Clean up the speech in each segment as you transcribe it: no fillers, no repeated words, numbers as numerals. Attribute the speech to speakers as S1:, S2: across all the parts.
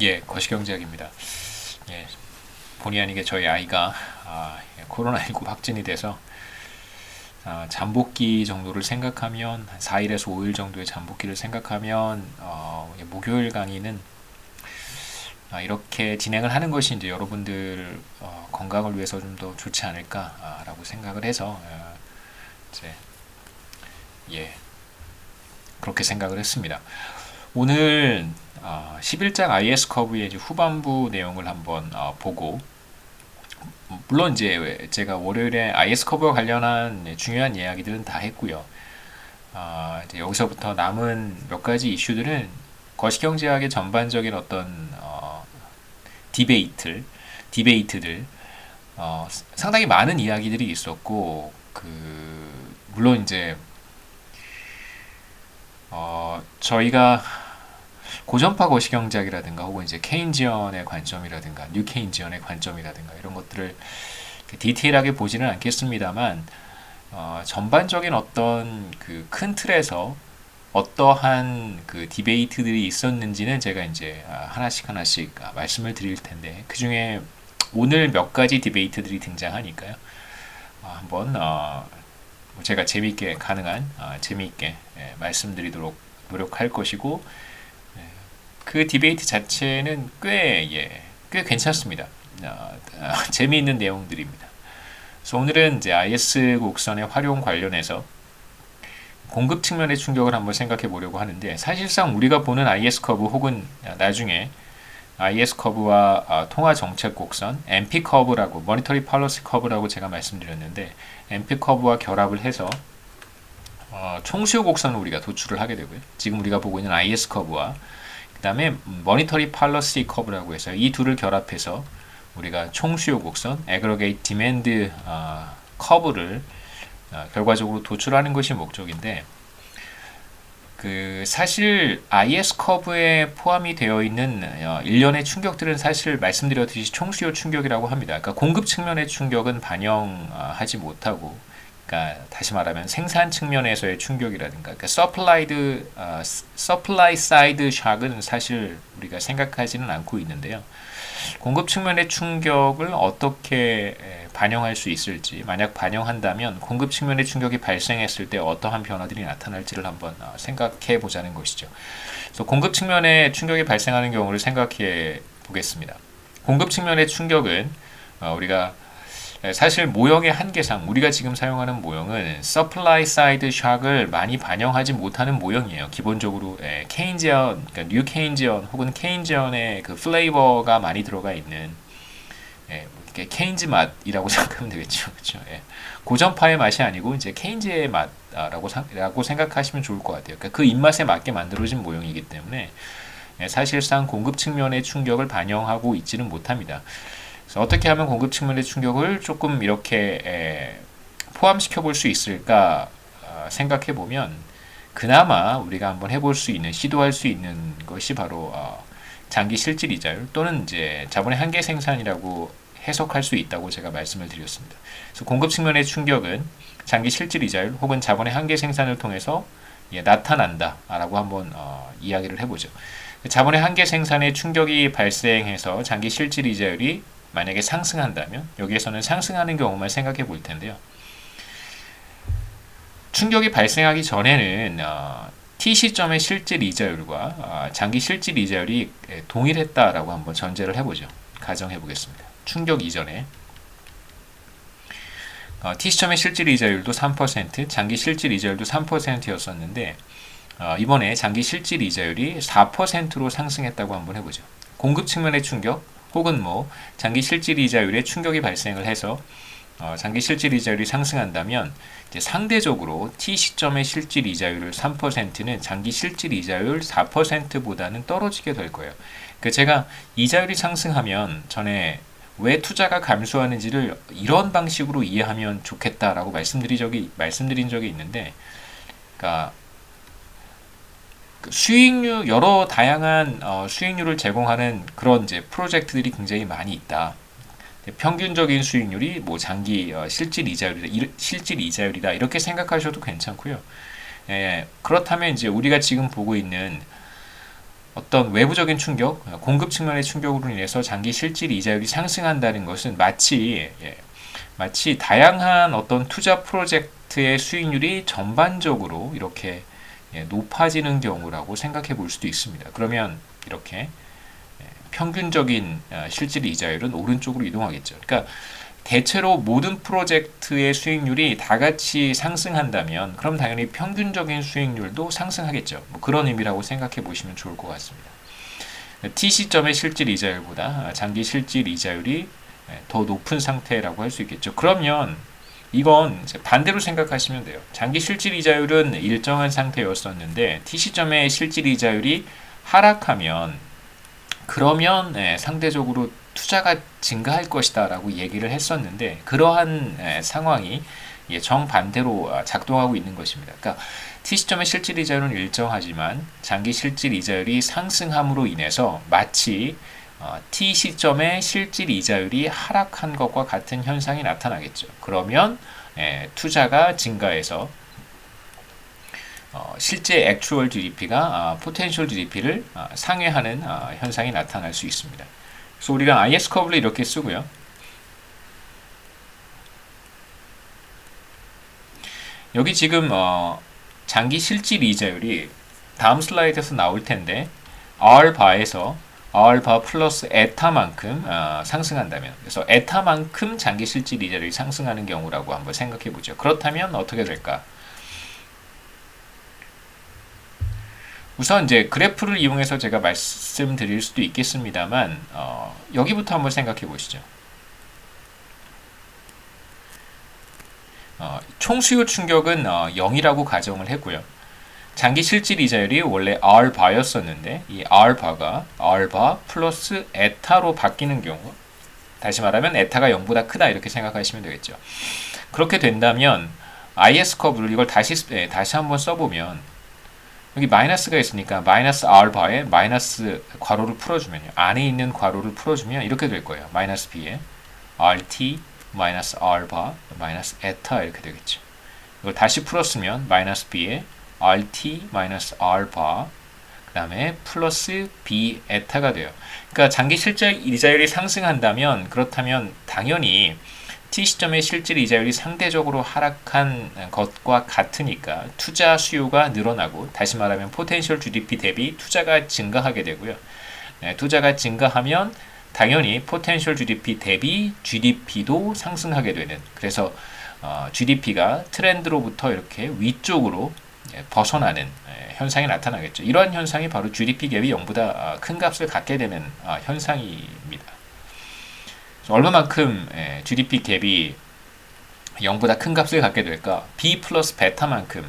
S1: 예, 거시경제학입니다. 예, 본의 아니게 저희 아이가 코로나19 확진이 돼서 잠복기 정도를 생각하면 한 4일에서 5일 정도의 잠복기를 생각하면 목요일 강의는 이렇게 진행을 하는 것이 이제 여러분들 건강을 위해서 좀 더 좋지 않을까라고 생각을 해서 이제 예, 그렇게 생각을 했습니다. 오늘 11장 IS 커브의 이제 후반부 내용을 한번 보고, 물론 이제 제가 월요일에 IS 커브와 관련한 중요한 이야기들은 다 했고요. 이제 여기서부터 남은 몇 가지 이슈들은 거시경제학의 전반적인 어떤 디베이트들, 상당히 많은 이야기들이 있었고, 물론 이제 저희가 고전파 거시경제학이라든가 혹은 이제 케인지언의 관점이라든가 뉴 케인지언의 관점이라든가 이런 것들을 디테일하게 보지는 않겠습니다만, 전반적인 어떤 그 큰 틀에서 어떠한 그 디베이트들이 있었는지는 제가 이제 하나씩 말씀을 드릴 텐데, 그 중에 오늘 몇 가지 디베이트들이 등장하니까요. 한번 제가 재미있게 가능한 재미있게 말씀드리도록 노력할 것이고, 그 디베이트 자체는 꽤 괜찮습니다. 재미있는 내용들입니다. 그래서 오늘은 이제 IS 곡선의 활용 관련해서 공급 측면의 충격을 한번 생각해 보려고 하는데, 사실상 우리가 보는 IS 커브 혹은 나중에 IS 커브와 통화 정책 곡선, MP 커브라고, 모니터리 팔러시 커브라고 제가 말씀드렸는데, MP 커브와 결합을 해서 총수요 곡선을 우리가 도출을 하게 되고요. 지금 우리가 보고 있는 IS 커브와 그 다음에 모니터리 팔러시 커브라고 해서 이 둘을 결합해서 우리가 총수요 곡선, 애그러게이트 디맨드 커브를 결과적으로 도출하는 것이 목적인데, 사실 IS 커브에 포함이 되어 있는 일련의 충격들은 사실 말씀드렸듯이 총수요 충격이라고 합니다. 그러니까 공급 측면의 충격은 반영하지 못하고, 그러니까 다시 말하면 생산 측면에서의 충격이라든가, 그러니까 서플라이 사이드 샥은 사실 우리가 생각하지는 않고 있는데요. 공급 측면의 충격을 어떻게 반영할 수 있을지, 만약 반영한다면 공급 측면의 충격이 발생했을 때 어떠한 변화들이 나타날지를 한번 생각해 보자는 것이죠. 그래서 공급 측면의 충격이 발생하는 경우를 생각해 보겠습니다. 공급 측면의 충격은 우리가 사실 모형의 한계상 우리가 지금 사용하는 모형은 서플라이 사이드 샥을 많이 반영하지 못하는 모형이에요. 기본적으로 케인지언, 그러니까 뉴 케인지언 혹은 케인지언의 그 플레이버가 많이 들어가 있는 케인즈 맛이라고 생각하면 되겠죠. 그렇죠? 고전파의 맛이 아니고 이제 케인즈의 맛라고 생각하시면 좋을 것 같아요. 그러니까 그 입맛에 맞게 만들어진 모형이기 때문에 사실상 공급 측면의 충격을 반영하고 있지는 못합니다. 그래서 어떻게 하면 공급 측면의 충격을 조금 이렇게 포함시켜 볼 수 있을까 생각해 보면, 그나마 우리가 한번 해볼 수 있는, 시도할 수 있는 것이 바로 장기 실질 이자율 또는 이제 자본의 한계 생산이라고 해석할 수 있다고 제가 말씀을 드렸습니다. 그래서 공급 측면의 충격은 장기 실질 이자율 혹은 자본의 한계 생산을 통해서 나타난다라고 한번 이야기를 해보죠. 자본의 한계 생산에 충격이 발생해서 장기 실질 이자율이 만약에 상승한다면, 여기에서는 상승하는 경우만 생각해 볼 텐데요. 충격이 발생하기 전에는 T 시점의 실질 이자율과 장기 실질 이자율이 동일했다라고 한번 전제를 해보죠. 가정해 보겠습니다. 충격 이전에 T 시점의 실질 이자율도 3%, 장기 실질 이자율도 3%였었는데 이번에 장기 실질 이자율이 4%로 상승했다고 한번 해보죠. 공급 측면의 충격 혹은 장기 실질 이자율에 충격이 발생을 해서 장기 실질 이자율이 상승한다면, 이제 상대적으로 T 시점의 실질 이자율 3%는 장기 실질 이자율 4%보다는 떨어지게 될 거예요. 그러니까 제가 이자율이 상승하면 전에 왜 투자가 감소하는지를 이런 방식으로 이해하면 좋겠다라고 말씀드린 적이 있는데, 그러니까 수익률, 여러 다양한 수익률을 제공하는 그런 이제 프로젝트들이 굉장히 많이 있다. 평균적인 수익률이 장기 실질 이자율이다 이렇게 생각하셔도 괜찮고요. 그렇다면 이제 우리가 지금 보고 있는 어떤 외부적인 충격, 공급 측면의 충격으로 인해서 장기 실질 이자율이 상승한다는 것은 마치 다양한 어떤 투자 프로젝트의 수익률이 전반적으로 이렇게 높아지는 경우라고 생각해 볼 수도 있습니다. 그러면 이렇게 평균적인 실질 이자율은 오른쪽으로 이동하겠죠. 그러니까 대체로 모든 프로젝트의 수익률이 다 같이 상승한다면 그럼 당연히 평균적인 수익률도 상승하겠죠. 뭐 그런 의미라고 생각해 보시면 좋을 것 같습니다. T 시점의 실질 이자율보다 장기 실질 이자율이 더 높은 상태라고 할 수 있겠죠. 그러면 이건 반대로 생각하시면 돼요. 장기 실질 이자율은 일정한 상태였었는데 T 시점의 실질 이자율이 하락하면 그러면 상대적으로 투자가 증가할 것이다 라고 얘기를 했었는데 그러한 상황이 정반대로 작동하고 있는 것입니다. 그러니까 T시점의 실질 이자율은 일정하지만 장기 실질 이자율이 상승함으로 인해서 마치 T시점의 실질 이자율이 하락한 것과 같은 현상이 나타나겠죠. 그러면 투자가 증가해서 실제 액추얼 GDP가 포텐셜 GDP를 상회하는 현상이 나타날 수 있습니다. 그래서 우리가 IS 커브를 이렇게 쓰고요. 여기 지금 장기 실질 이자율이 다음 슬라이드에서 나올 텐데 R바에서 R바 플러스 에타만큼 상승한다면, 그래서 에타만큼 장기 실질 이자율이 상승하는 경우라고 한번 생각해 보죠. 그렇다면 어떻게 될까? 우선 이제 그래프를 이용해서 제가 말씀드릴 수도 있겠습니다만 여기부터 한번 생각해 보시죠. 총수요 충격은 0이라고 가정을 했고요. 장기 실질 이자율이 원래 R바였었는데 이 R바가 R바 플러스 에타로 바뀌는 경우, 다시 말하면 에타가 0보다 크다 이렇게 생각하시면 되겠죠. 그렇게 된다면 IS 커브를 이걸 다시 한번 써보면 여기 마이너스가 있으니까 마이너스 R바에 마이너스 괄호를 풀어주면요. 안에 있는 괄호를 풀어주면 이렇게 될 거예요. 마이너스 B에 RT 마이너스 R바 마이너스 에타 이렇게 되겠죠. 이걸 다시 풀었으면 마이너스 B에 RT 마이너스 R바 그 다음에 플러스 B 에타가 돼요. 그러니까 장기 실질 이자율이 상승한다면 그렇다면 당연히 T 시점의 실질 이자율이 상대적으로 하락한 것과 같으니까 투자 수요가 늘어나고, 다시 말하면 포텐셜 GDP 대비 투자가 증가하게 되고요. 투자가 증가하면 당연히 포텐셜 GDP 대비 GDP도 상승하게 되는, 그래서 GDP가 트렌드로부터 이렇게 위쪽으로 벗어나는 현상이 나타나겠죠. 이러한 현상이 바로 GDP 갭이 0보다 큰 값을 갖게 되는 현상입니다. 얼마만큼 GDP 갭이 0보다 큰 값을 갖게 될까? B 플러스 베타만큼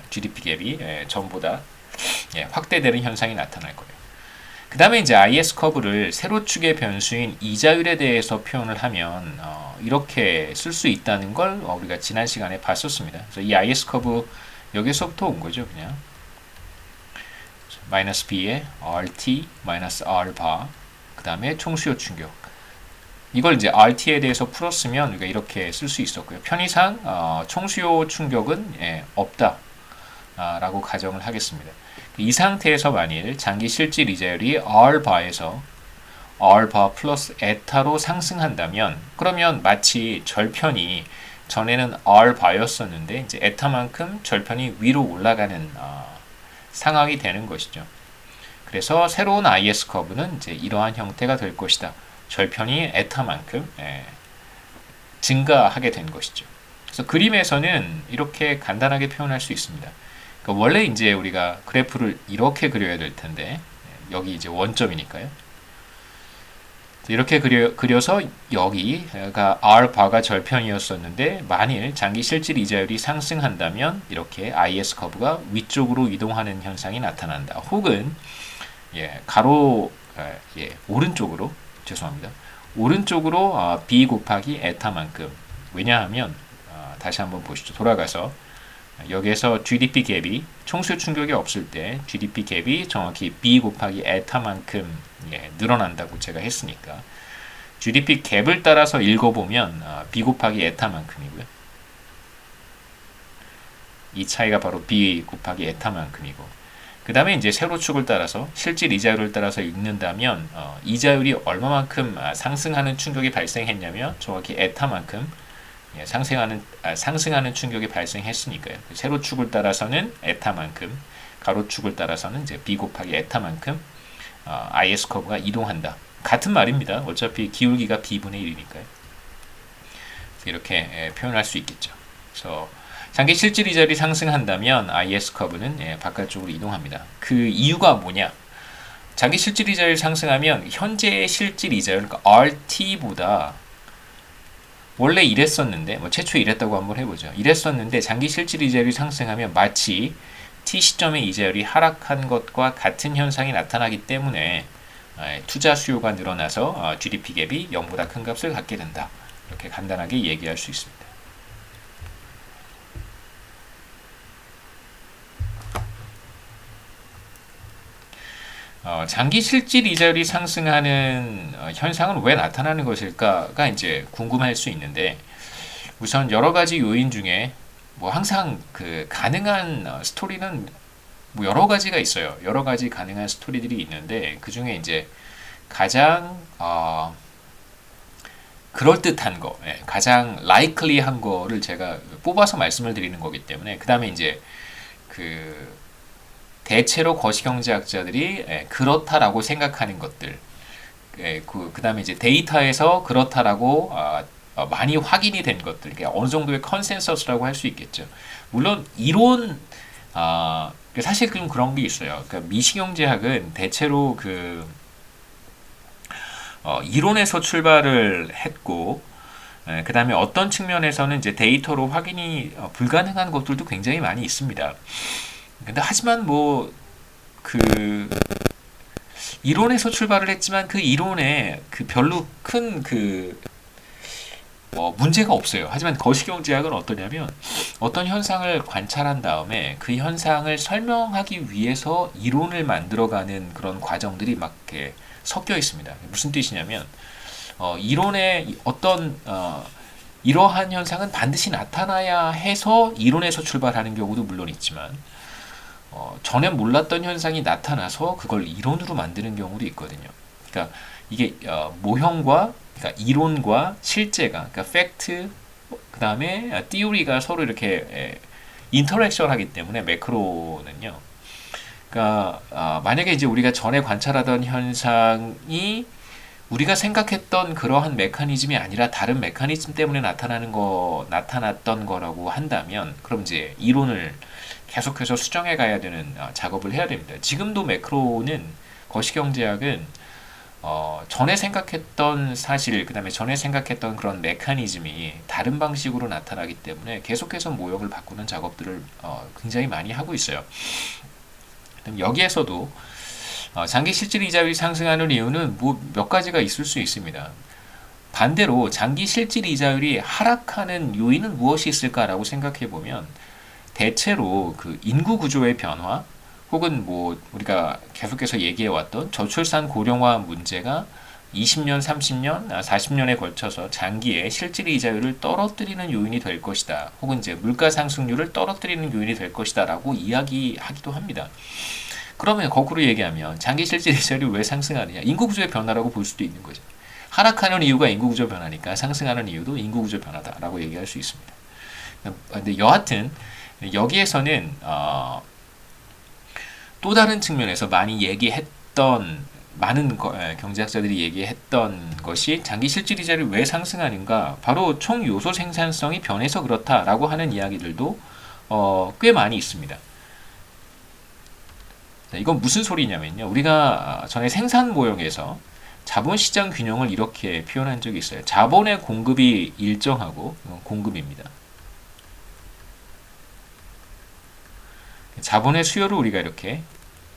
S1: GDP 갭이 전보다 확대되는 현상이 나타날 거예요. 그 다음에 이제 IS 커브를 세로축의 변수인 이자율에 대해서 표현을 하면 이렇게 쓸 수 있다는 걸 우리가 지난 시간에 봤었습니다. 그래서 이 IS 커브 여기서부터 온 거죠, 그냥. 마이너스 B에 RT 마이너스 R바 그 다음에 총수요 충격. 이걸 이제 RT에 대해서 풀었으면 우리가 이렇게 쓸 수 있었고요. 편의상 총수요 충격은 없다 라고 가정을 하겠습니다. 이 상태에서 만일 장기 실질 이자율이 R바에서 R바 플러스 에타로 상승한다면 그러면 마치 절편이 전에는 R바였었는데 이제 에타만큼 절편이 위로 올라가는 상황이 되는 것이죠. 그래서 새로운 IS 커브는 이제 이러한 형태가 될 것이다. 절편이 에타만큼 증가하게 된 것이죠. 그래서 그림에서는 이렇게 간단하게 표현할 수 있습니다. 그러니까 원래 이제 우리가 그래프를 이렇게 그려야 될 텐데 여기 이제 원점이니까요. 이렇게 그려서 여기가 R바가 절편이었었는데 만일 장기 실질 이자율이 상승한다면 이렇게 IS 커브가 위쪽으로 이동하는 현상이 나타난다. 혹은 오른쪽으로 죄송합니다. 오른쪽으로 B 곱하기 에타만큼, 왜냐하면 다시 한번 보시죠. 돌아가서 여기에서 GDP 갭이 총수요 충격이 없을 때 GDP 갭이 정확히 B 곱하기 에타만큼 늘어난다고 제가 했으니까 GDP 갭을 따라서 읽어보면 B 곱하기 에타만큼이고요. 이 차이가 바로 B 곱하기 에타만큼이고, 그 다음에 이제 세로축을 따라서 실질 이자율을 따라서 읽는다면 이자율이 얼마만큼 상승하는 충격이 발생했냐면 정확히 에타만큼 상승하는 충격이 발생했으니까요. 세로축을 따라서는 에타만큼, 가로축을 따라서는 이제 b 곱하기 에타만큼 IS 커브가 이동한다. 같은 말입니다. 어차피 기울기가 b분의 1이니까요. 이렇게 표현할 수 있겠죠. 그래서 장기 실질 이자율이 상승한다면 IS 커브는 바깥쪽으로 이동합니다. 그 이유가 뭐냐? 장기 실질 이자율이 상승하면 현재의 실질 이자율, 그러니까 RT보다 원래 이랬었는데, 뭐 최초에 이랬다고 한번 해보죠. 이랬었는데 장기 실질 이자율이 상승하면 마치 T 시점의 이자율이 하락한 것과 같은 현상이 나타나기 때문에 투자 수요가 늘어나서 GDP 갭이 0보다 큰 값을 갖게 된다. 이렇게 간단하게 얘기할 수 있습니다. 장기 실질 이자율이 상승하는 현상은 왜 나타나는 것일까가 이제 궁금할 수 있는데, 우선 여러 가지 요인 중에 뭐 항상 그 가능한 스토리는 뭐 여러 가지가 있어요. 여러 가지 가능한 스토리들이 있는데 그 중에 이제 가장 그럴듯한 거, 가장 likely한 거를 제가 뽑아서 말씀을 드리는 거기 때문에, 그 다음에 이제 그 대체로 거시경제학자들이 그렇다라고 생각하는 것들, 그 다음에 이제 데이터에서 그렇다라고 많이 확인이 된 것들, 어느 정도의 컨센서스라고 할 수 있겠죠. 물론 이론, 사실 좀 그런 게 있어요. 그러니까 미시경제학은 대체로 그 이론에서 출발을 했고, 그 다음에 어떤 측면에서는 이제 데이터로 확인이 불가능한 것들도 굉장히 많이 있습니다. 근데 하지만 뭐 그 이론에서 출발을 했지만 그 이론에 그 별로 큰 그 문제가 없어요. 하지만 거시경제학은 어떠냐면 어떤 현상을 관찰한 다음에 그 현상을 설명하기 위해서 이론을 만들어가는 그런 과정들이 막 이렇게 섞여 있습니다. 무슨 뜻이냐면 이론에 어떤 이러한 현상은 반드시 나타나야 해서 이론에서 출발하는 경우도 물론 있지만 전에 몰랐던 현상이 나타나서 그걸 이론으로 만드는 경우도 있거든요. 그러니까 이게 모형과, 그러니까 이론과 실제가, 그러니까 팩트, 그 다음에 티오리가 서로 이렇게 인터랙션 하기 때문에 매크로는요. 그러니까 만약에 이제 우리가 전에 관찰하던 현상이 우리가 생각했던 그러한 메커니즘이 아니라 다른 메커니즘 때문에 나타났던 거라고 한다면, 그럼 이제 이론을 계속해서 수정해 가야 되는 작업을 해야 됩니다. 지금도 매크로는, 거시경제학은 전에 생각했던 사실, 그 다음에 전에 생각했던 그런 메커니즘이 다른 방식으로 나타나기 때문에 계속해서 모형을 바꾸는 작업들을 굉장히 많이 하고 있어요. 여기에서도 장기 실질 이자율이 상승하는 이유는 뭐 몇 가지가 있을 수 있습니다. 반대로 장기 실질 이자율이 하락하는 요인은 무엇이 있을까라고 생각해 보면, 대체로 그 인구 구조의 변화, 혹은 뭐 우리가 계속해서 얘기해 왔던 저출산 고령화 문제가 20년, 30년, 40년에 걸쳐서 장기의 실질 이자율을 떨어뜨리는 요인이 될 것이다. 혹은 이제 물가 상승률을 떨어뜨리는 요인이 될 것이다라고 이야기하기도 합니다. 그러면 거꾸로 얘기하면 장기 실질 이자율이 왜 상승하느냐? 인구 구조의 변화라고 볼 수도 있는 거죠. 하락하는 이유가 인구 구조 변화니까 상승하는 이유도 인구 구조 변화다라고 얘기할 수 있습니다. 근데 여하튼 여기에서는 또 다른 측면에서 많이 얘기했던, 많은 경제학자들이 얘기했던 것이 장기 실질 이자율이 왜 상승하는가, 바로 총 요소 생산성이 변해서 그렇다라고 하는 이야기들도 꽤 많이 있습니다. 이건 무슨 소리냐면요, 우리가 전에 생산 모형에서 자본시장 균형을 이렇게 표현한 적이 있어요. 자본의 공급이 일정하고, 공급입니다. 자본의 수요를 우리가 이렇게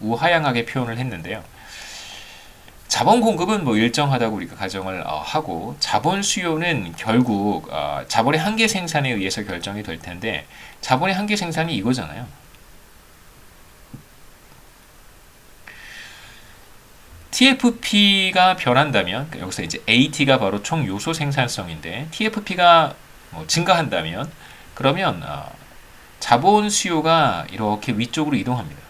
S1: 우하향하게 표현을 했는데요. 자본 공급은 뭐 일정하다고 우리가 가정을 하고, 자본 수요는 결국 자본의 한계 생산에 의해서 결정이 될 텐데, 자본의 한계 생산이 이거잖아요. TFP가 변한다면, 여기서 이제 AT가 바로 총 요소 생산성인데, TFP가 증가한다면, 그러면 자본 수요가 이렇게 위쪽으로 이동합니다.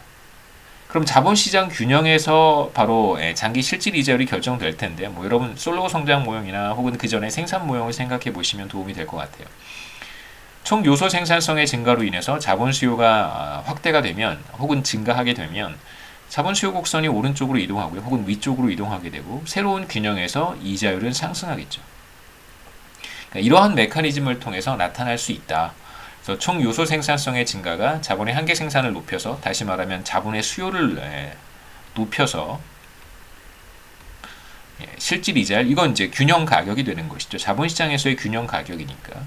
S1: 그럼 자본시장 균형에서 바로 장기 실질 이자율이 결정될 텐데 뭐 여러분 솔로 성장 모형이나 혹은 그 전에 생산 모형을 생각해 보시면 도움이 될 것 같아요. 총 요소 생산성의 증가로 인해서 자본 수요가 확대가 되면 혹은 증가하게 되면 자본 수요 곡선이 오른쪽으로 이동하고요. 혹은 위쪽으로 이동하게 되고 새로운 균형에서 이자율은 상승하겠죠. 그러니까 이러한 메커니즘을 통해서 나타날 수 있다. 그래서 총 요소 생산성의 증가가 자본의 한계 생산을 높여서 다시 말하면 자본의 수요를 높여서 실질 이자율 이건 이제 균형 가격이 되는 것이죠. 자본시장에서의 균형 가격이니까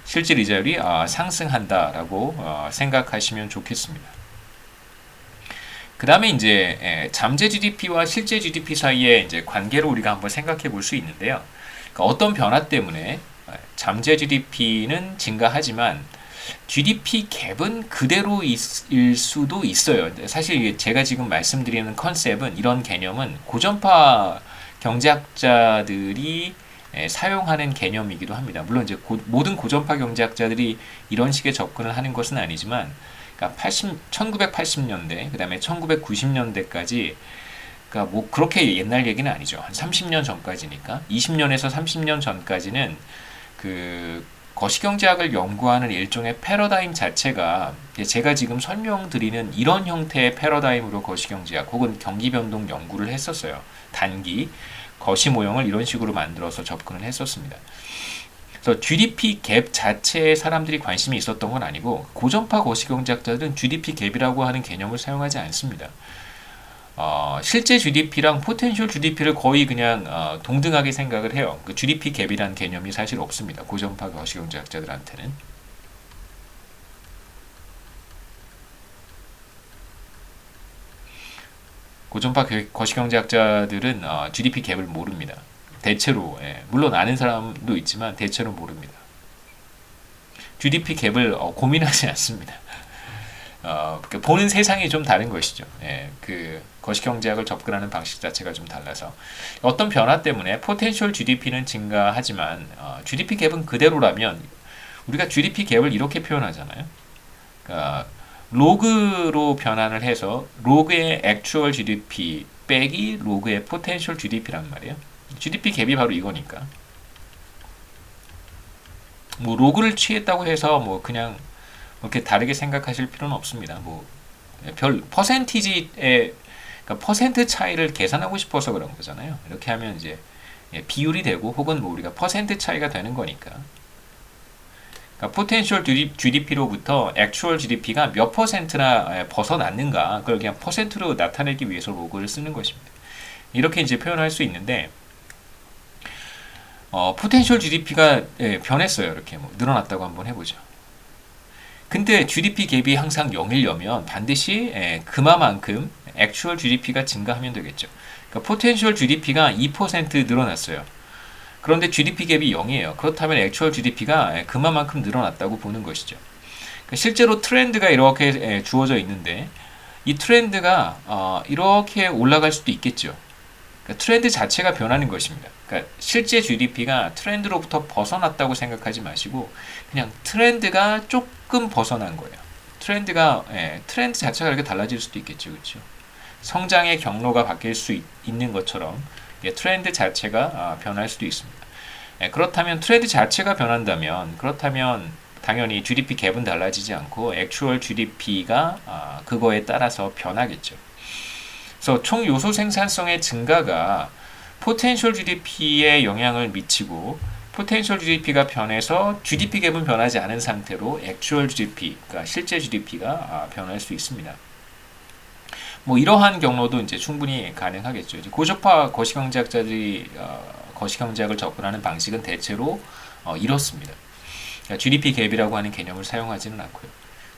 S1: 실질 이자율이 상승한다라고 생각하시면 좋겠습니다. 그 다음에 이제 잠재 GDP와 실제 GDP 사이의 이제 관계를 우리가 한번 생각해 볼 수 있는데요. 그러니까 어떤 변화 때문에 잠재 GDP는 증가하지만 GDP 갭은 그대로일 수도 있어요. 사실 제가 지금 말씀드리는 컨셉은 이런 개념은 고전파 경제학자들이 사용하는 개념이기도 합니다. 물론 이제 모든 고전파 경제학자들이 이런 식의 접근을 하는 것은 아니지만 그러니까 1980년대 그다음에 1990년대까지 그러니까 뭐 그렇게 옛날 얘기는 아니죠. 한 30년 전까지니까 20년에서 30년 전까지는 그 거시경제학을 연구하는 일종의 패러다임 자체가 제가 지금 설명드리는 이런 형태의 패러다임으로 거시경제학 혹은 경기변동 연구를 했었어요. 단기 거시 모형을 이런 식으로 만들어서 접근을 했었습니다. 그래서 GDP 갭 자체에 사람들이 관심이 있었던 건 아니고 고전파 거시경제학자들은 GDP 갭이라고 하는 개념을 사용하지 않습니다. 실제 GDP랑 포텐셜 GDP를 거의 그냥 동등하게 생각을 해요. 그 GDP 갭이라는 개념이 사실 없습니다. 고전파 거시경제학자들한테는. 고전파 거시경제학자들은 GDP 갭을 모릅니다. 대체로 물론 아는 사람도 있지만 대체로 모릅니다. GDP 갭을 고민하지 않습니다. 보는 세상이 좀 다른 것이죠. 그 거시경제학을 접근하는 방식 자체가 좀 달라서 어떤 변화 때문에 포텐셜 GDP는 증가하지만 GDP 갭은 그대로라면 우리가 GDP 갭을 이렇게 표현하잖아요. 그러니까 로그로 변환을 해서 로그의 액추얼 GDP 빼기 로그의 포텐셜 GDP란 말이에요. GDP 갭이 바로 이거니까. 뭐 로그를 취했다고 해서 뭐 그냥 이렇게 다르게 생각하실 필요는 없습니다. 뭐 별 퍼센티지의 그러니까 퍼센트 차이를 계산하고 싶어서 그런 거잖아요. 이렇게 하면 이제 비율이 되고 혹은 뭐 우리가 퍼센트 차이가 되는 거니까. 그러니까 포텐셜 GDP로부터 액추얼 GDP가 몇 퍼센트나 벗어났는가 그걸 그냥 퍼센트로 나타내기 위해서 로그를 쓰는 것입니다. 이렇게 이제 표현할 수 있는데 포텐셜 GDP가 변했어요. 이렇게 뭐 늘어났다고 한번 해보죠. 근데 GDP 갭이 항상 0이려면 반드시 그만큼 액추얼 GDP가 증가하면 되겠죠. 그러니까 포텐셜 GDP가 2% 늘어났어요. 그런데 GDP 갭이 0이에요. 그렇다면 액추얼 GDP가 그만큼 늘어났다고 보는 것이죠. 그러니까 실제로 트렌드가 이렇게 주어져 있는데 이 트렌드가 이렇게 올라갈 수도 있겠죠. 그러니까 트렌드 자체가 변하는 것입니다. 그러니까 실제 GDP가 트렌드로부터 벗어났다고 생각하지 마시고 그냥 트렌드가 조금 벗어난 거예요. 트렌드 자체가 이렇게 달라질 수도 있겠죠, 그렇죠? 성장의 경로가 바뀔 수 있는 것처럼 트렌드 자체가 변할 수도 있습니다. 그렇다면 트렌드 자체가 변한다면 그렇다면 당연히 GDP 갭은 달라지지 않고 액추얼 GDP가 그거에 따라서 변하겠죠. 그래서 총 요소 생산성의 증가가 포텐셜 GDP에 영향을 미치고 포텐셜 GDP가 변해서 GDP 갭은 변하지 않은 상태로 액추얼 GDP, 그러니까 실제 GDP가 변할 수 있습니다. 뭐 이러한 경로도 이제 충분히 가능하겠죠. 이제 고전파 거시경제학자들이 거시경제학을 접근하는 방식은 대체로 이렇습니다. 그러니까 GDP 갭이라고 하는 개념을 사용하지는 않고요.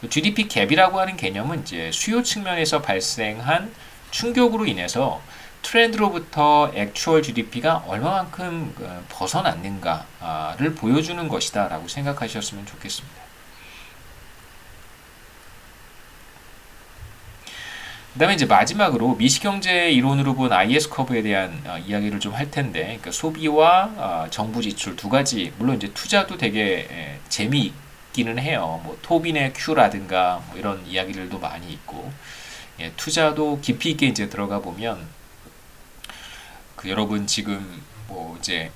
S1: GDP 갭이라고 하는 개념은 이제 수요 측면에서 발생한 충격으로 인해서 트렌드로부터 액추얼 GDP가 얼마만큼 벗어났는가를 보여주는 것이다 라고 생각하셨으면 좋겠습니다. 그 다음에 이제 마지막으로 미시경제 이론으로 본 IS 커브에 대한 이야기를 좀 할 텐데, 그러니까 소비와 정부 지출 두 가지, 물론 이제 투자도 되게 재미있게 있기는 해요. 뭐 토빈의 Q라든가 뭐 이런 이야기들도 많이 있고, 예, 투자도 깊이 있게 이제 들어가 보면 그 여러분 지금 뭐 이제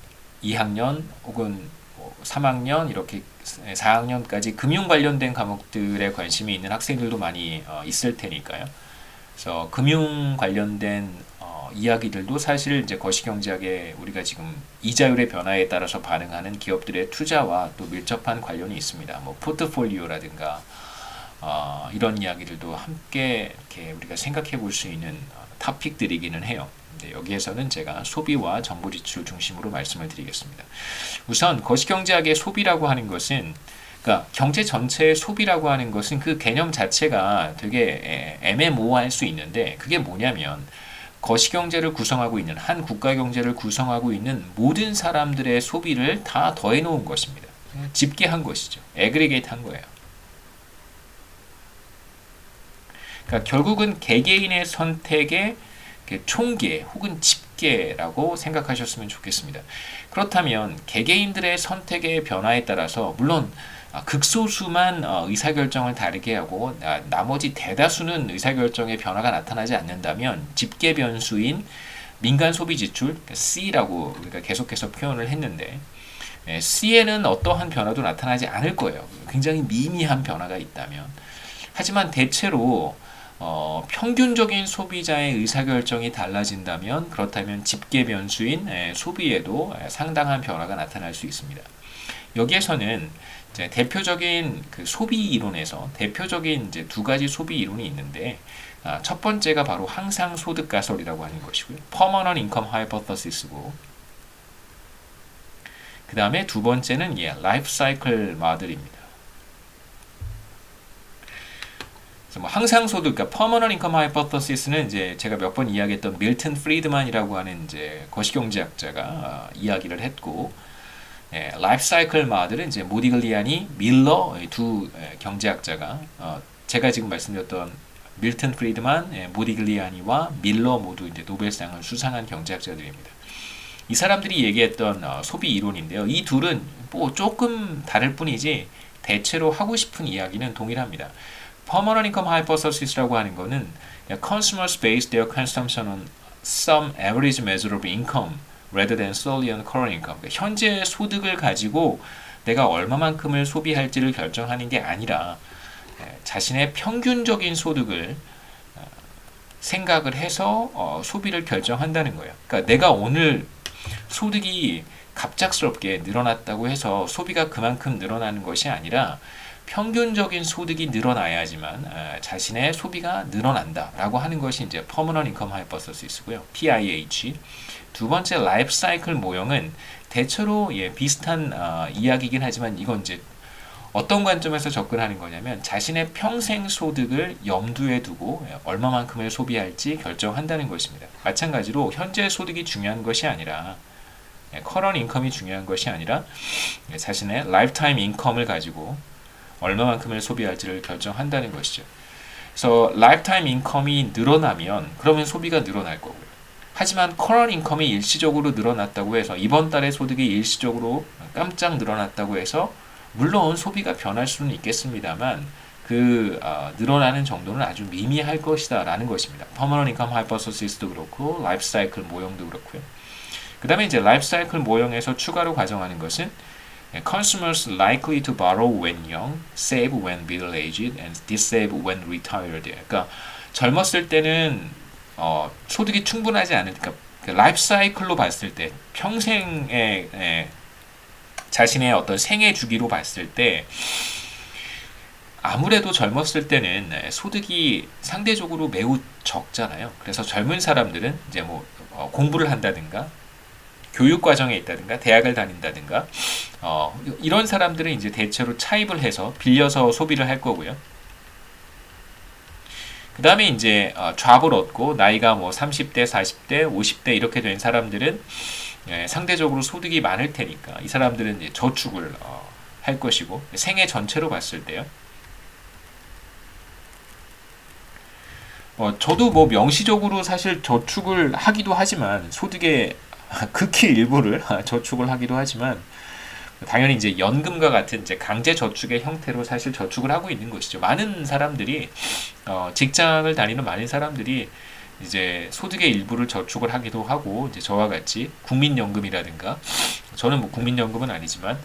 S1: 2학년 혹은 뭐 3학년 이렇게 4학년까지 금융 관련된 과목들에 관심이 있는 학생들도 많이 있을 테니까요. 그래서 금융 관련된 이야기들도 사실 이제 거시경제학에 우리가 지금 이자율의 변화에 따라서 반응하는 기업들의 투자와 또 밀접한 관련이 있습니다. 뭐 포트폴리오라든가 이런 이야기들도 함께 이렇게 우리가 생각해 볼 수 있는 토픽들이기는 해요. 근데 여기에서는 제가 소비와 정보 지출 중심으로 말씀을 드리겠습니다. 우선 거시경제학의 소비라고 하는 것은, 그러니까 경제 전체의 소비라고 하는 것은 그 개념 자체가 되게 애매모호할 수 있는데, 그게 뭐냐면 거시경제를 구성하고 있는, 한 국가 경제를 구성하고 있는 모든 사람들의 소비를 다 더해 놓은 것입니다. 집계한 것이죠. 애그리게이트 한 거예요. 그러니까 결국은 개개인의 선택의 총계 혹은 집계라고 생각하셨으면 좋겠습니다. 그렇다면 개개인들의 선택의 변화에 따라서 물론 극소수만 의사결정을 다르게 하고 나머지 대다수는 의사결정의 변화가 나타나지 않는다면 집계 변수인 민간 소비 지출, C라고 우리가 계속해서 표현을 했는데, C에는 어떠한 변화도 나타나지 않을 거예요. 굉장히 미미한 변화가 있다면. 하지만 대체로 평균적인 소비자의 의사결정이 달라진다면, 그렇다면 집계 변수인 소비에도 상당한 변화가 나타날 수 있습니다. 여기에서는 이제 대표적인 그 소비 이론에서 대표적인 이제 두 가지 소비 이론이 있는데, 첫 번째가 바로 항상 소득 가설이라고 하는 것이고요. Permanent Income Hypothesis고, 그 다음에 두 번째는 라이프 사이클 모델입니다. 뭐 항상 소득, 그러니까 Permanent Income Hypothesis는 이제 제가 몇 번 이야기했던 밀턴 프리드만이라고 하는 이제 거시경제학자가 이야기를 했고, 라이프 사이클 모델은 이제 모디글리아니, 밀러 두 경제학자가 제가 지금 말씀드렸던 밀턴 프리드만, 모디글리아니와 밀러 모두 이제 노벨상을 수상한 경제학자들입니다. 이 사람들이 얘기했던 소비 이론인데요. 이 둘은 뭐 조금 다를 뿐이지 대체로 하고 싶은 이야기는 동일합니다. Permanent Income Hypothesis라고 하는 거는 consumers base their consumption on some average measure of income rather than solely on current income. 그러니까 현재 소득을 가지고 내가 얼마만큼을 소비할지를 결정하는 게 아니라 자신의 평균적인 소득을 생각을 해서 소비를 결정한다는 거예요. 그러니까 내가 오늘 소득이 갑작스럽게 늘어났다고 해서 소비가 그만큼 늘어나는 것이 아니라 평균적인 소득이 늘어나야지만 자신의 소비가 늘어난다라고 하는 것이 이제 Permanent Income Hypothesis고요. PIH. 두 번째 라이프 사이클 모형은 대체로 비슷한 이야기이긴 하지만 이건 이제 어떤 관점에서 접근하는 거냐면 자신의 평생 소득을 염두에 두고 얼마만큼을 소비할지 결정한다는 것입니다. 마찬가지로 현재 소득이 중요한 것이 아니라 커런 인컴이 중요한 것이 아니라 자신의 라이프타임 인컴을 가지고 얼마만큼을 소비할지를 결정한다는 것이죠. 그래서 라이프타임 인컴이 늘어나면 그러면 소비가 늘어날 거고요. 하지만 커런 인컴이 일시적으로 늘어났다고 해서 이번 달에 소득이 일시적으로 깜짝 늘어났다고 해서 물론 소비가 변할 수는 있겠습니다만 그 늘어나는 정도는 아주 미미할 것이다 라는 것입니다. Permanent Income Hypothesis도 그렇고 라이프 사이클 모형도 그렇고요. 그 다음에 이제 라이프 사이클 모형에서 추가로 가정하는 것은 Consumers likely to borrow when young, save when middle-aged, and dissave when retired. 그러니까 젊었을 때는 소득이 충분하지 않으니까 라이프 사이클로 봤을 때 평생의 자신의 어떤 생애 주기로 봤을 때 아무래도 젊었을 때는 소득이 상대적으로 매우 적잖아요. 그래서 젊은 사람들은 이제 뭐 공부를 한다든가 교육 과정에 있다든가 대학을 다닌다든가 이런 사람들은 이제 대체로 차입을 해서 빌려서 소비를 할 거고요. 그 다음에 이제 잡을 얻고 나이가 뭐 30대, 40대, 50대 이렇게 된 사람들은 상대적으로 소득이 많을 테니까 이 사람들은 이제 저축을 할 것이고 생애 전체로 봤을 때요. 저도 뭐 명시적으로 사실 저축을 하기도 하지만 소득의 극히 일부를 저축을 하기도 하지만 당연히 이제 연금과 같은 이제 강제 저축의 형태로 사실 저축을 하고 있는 것이죠. 많은 사람들이 직장을 다니는 많은 사람들이 이제 소득의 일부를 저축을 하기도 하고 이제 저와 같이 국민연금이라든가 저는 뭐 국민연금은 아니지만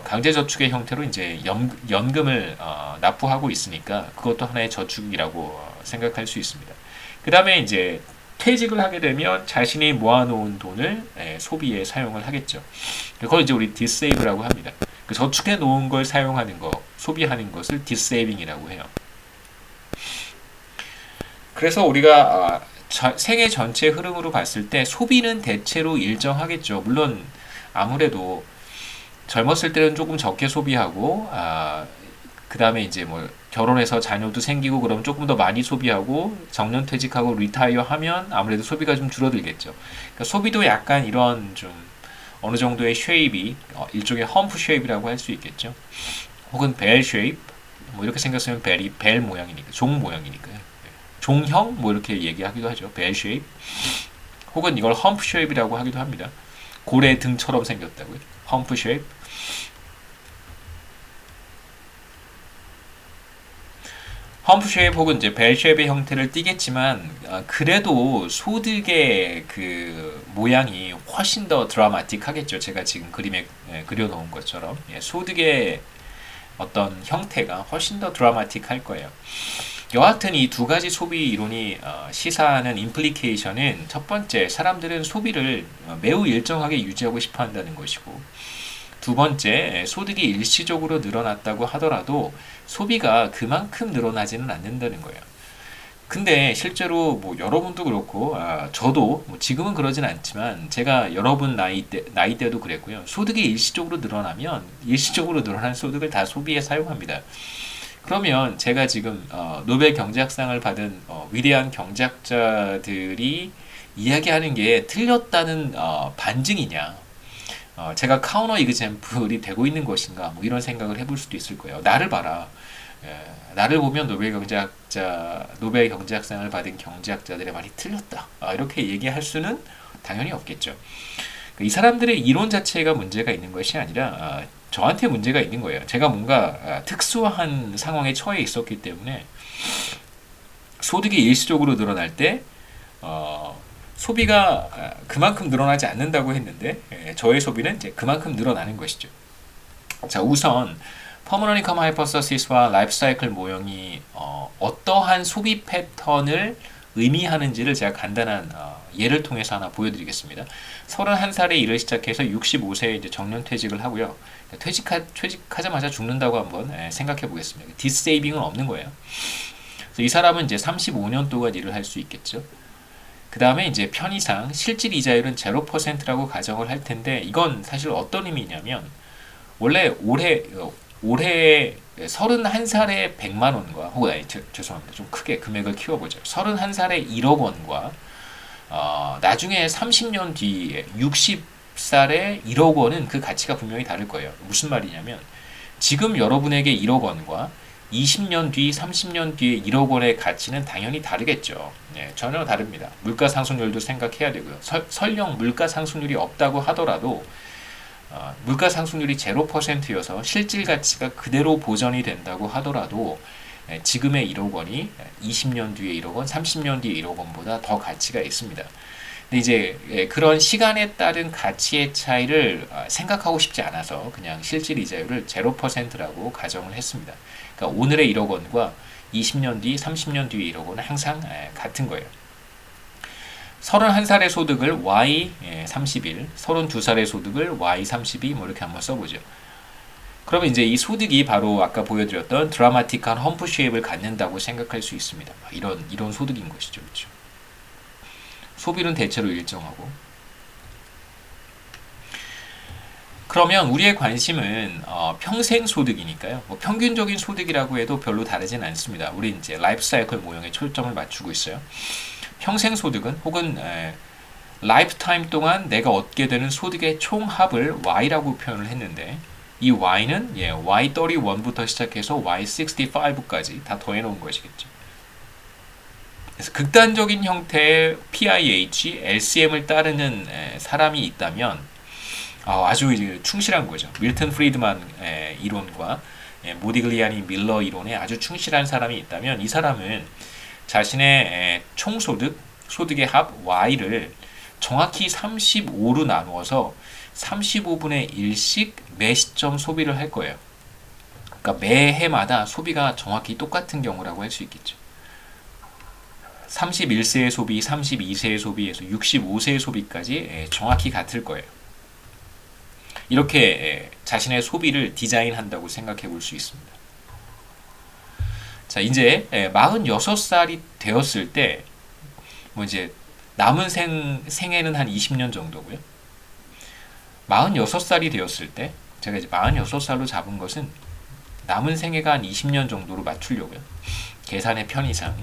S1: 강제 저축의 형태로 이제 연금을 납부하고 있으니까 그것도 하나의 저축이라고 생각할 수 있습니다. 그 다음에 이제 퇴직을 하게 되면 자신이 모아놓은 돈을 소비에 사용을 하겠죠. 그걸 이제 우리 디세이브라고 합니다. 그 저축해 놓은 걸 사용하는 거, 소비하는 것을 디세이빙이라고 해요. 그래서 우리가 생애 전체 흐름으로 봤을 때 소비는 대체로 일정하겠죠. 물론 아무래도 젊었을 때는 조금 적게 소비하고 그 다음에 이제 뭐 결혼해서 자녀도 생기고 그럼 조금 더 많이 소비하고 정년퇴직하고 리타이어 하면 아무래도 소비가 좀 줄어들겠죠. 그러니까 소비도 약간 이런 좀 어느 정도의 쉐입이 일종의 험프 쉐입이라고 할 수 있겠죠. 혹은 벨 쉐입 뭐 이렇게 생겼으면 벨 모양이니까 종 모양이니까요. 종형 뭐 이렇게 얘기하기도 하죠. 벨 쉐입 혹은 이걸 험프 쉐입이라고 하기도 합니다. 고래 등처럼 생겼다고요. 험프 쉐입. 험프 쉐입 혹은 이제 벨 쉐입의 형태를 띠겠지만 그래도 소득의 그 모양이 훨씬 더 드라마틱하겠죠. 제가 지금 그림에 그려놓은 것처럼 소득의 어떤 형태가 훨씬 더 드라마틱할 거예요. 여하튼 이 두 가지 소비 이론이 시사하는 임플리케이션은 첫 번째, 사람들은 소비를 매우 일정하게 유지하고 싶어 한다는 것이고, 두 번째, 소득이 일시적으로 늘어났다고 하더라도 소비가 그만큼 늘어나지는 않는다는 거예요. 근데 실제로 뭐 여러분도 그렇고 저도 뭐 지금은 그러진 않지만 제가 여러분 나이대도 그랬고요. 소득이 일시적으로 늘어나면 일시적으로 늘어난 소득을 다 소비에 사용합니다. 그러면 제가 지금 노벨 경제학상을 받은 위대한 경제학자들이 이야기하는 게 틀렸다는 반증이냐? 제가 카운터 이그젬플이 되고 있는 것인가? 뭐 이런 생각을 해볼 수도 있을 거예요. 나를 봐라. 나를 보면 노벨 경제학상을 받은 경제학자들의 말이 틀렸다. 이렇게 얘기할 수는 당연히 없겠죠. 이 사람들의 이론 자체가 문제가 있는 것이 아니라 저한테 문제가 있는 거예요. 제가 뭔가 특수한 상황에 처해 있었기 때문에 소득이 일시적으로 늘어날 때 소비가 그만큼 늘어나지 않는다고 했는데 저의 소비는 이제 그만큼 늘어나는 것이죠. 자, 우선 퍼머넌트 인컴 하이퍼서시스와 라이프 사이클 모형이 어떠한 소비 패턴을 의미하는지를 제가 간단한 예를 통해서 하나 보여드리겠습니다. 31살에 일을 시작해서 65세에 이제 정년퇴직을 하고요. 퇴직하자마자 죽는다고 한번 생각해 보겠습니다. 디세이빙은 없는 거예요. 그래서 이 사람은 이제 35년 동안 일을 할 수 있겠죠. 그 다음에 이제 편의상 실질 이자율은 0%라고 가정을 할 텐데 이건 사실 어떤 의미냐면 원래 올해 31살에 100만 원과 혹은 죄송합니다. 좀 크게 금액을 키워보죠. 31살에 1억 원과 나중에 30년 뒤에 60살에 1억 원은 그 가치가 분명히 다를 거예요. 무슨 말이냐면 지금 여러분에게 1억 원과 20년 뒤, 30년 뒤에 1억 원의 가치는 당연히 다르겠죠. 전혀 다릅니다. 물가 상승률도 생각해야 되고요. 설령 물가 상승률이 없다고 하더라도 물가 상승률이 0%여서 실질 가치가 그대로 보전이 된다고 하더라도 지금의 1억 원이 20년 뒤에 1억 원, 30년 뒤에 1억 원보다 더 가치가 있습니다. 근데 이제 그런 시간에 따른 가치의 차이를 생각하고 싶지 않아서 그냥 실질 이자율을 0%라고 가정을 했습니다. 그러니까 오늘의 1억 원과 20년 뒤, 30년 뒤의 1억 원은 항상 같은 거예요. 31살의 소득을 Y31, 32살의 소득을 Y32 뭐 이렇게 한번 써보죠. 그러면 이제 이 소득이 바로 아까 보여드렸던 드라마틱한 험프 쉐입을 갖는다고 생각할 수 있습니다. 이런 소득인 것이죠. 그렇죠? 소비는 대체로 일정하고. 그러면 우리의 관심은 평생 소득이니까요. 뭐 평균적인 소득이라고 해도 별로 다르진 않습니다. 우리 이제 라이프 사이클 모형에 초점을 맞추고 있어요. 평생 소득은 혹은 라이프 타임 동안 내가 얻게 되는 소득의 총합을 Y라고 표현을 했는데 이 Y는 Y31부터 시작해서 Y65까지 다 더해놓은 것이겠죠. 그래서 극단적인 형태의 PIH, LCM을 따르는 사람이 있다면 아주 이제 충실한 거죠. 밀턴 프리드만 이론과 모디글리아니 밀러 이론에 아주 충실한 사람이 있다면 이 사람은 자신의 소득의 합 Y를 정확히 35로 나누어서 35분의 1씩 매 시점 소비를 할 거예요. 그러니까 매해마다 소비가 정확히 똑같은 경우라고 할 수 있겠죠. 31세의 소비, 32세의 소비에서 65세의 소비까지 정확히 같을 거예요. 이렇게 자신의 소비를 디자인한다고 생각해 볼 수 있습니다. 자, 이제 46살이 되었을 때, 뭐 이제 남은 생애는 한 20년 정도고요. 46살이 되었을 때, 제가 이제 46살로 잡은 것은 남은 생애가 한 20년 정도로 맞추려고요. 계산의 편의상.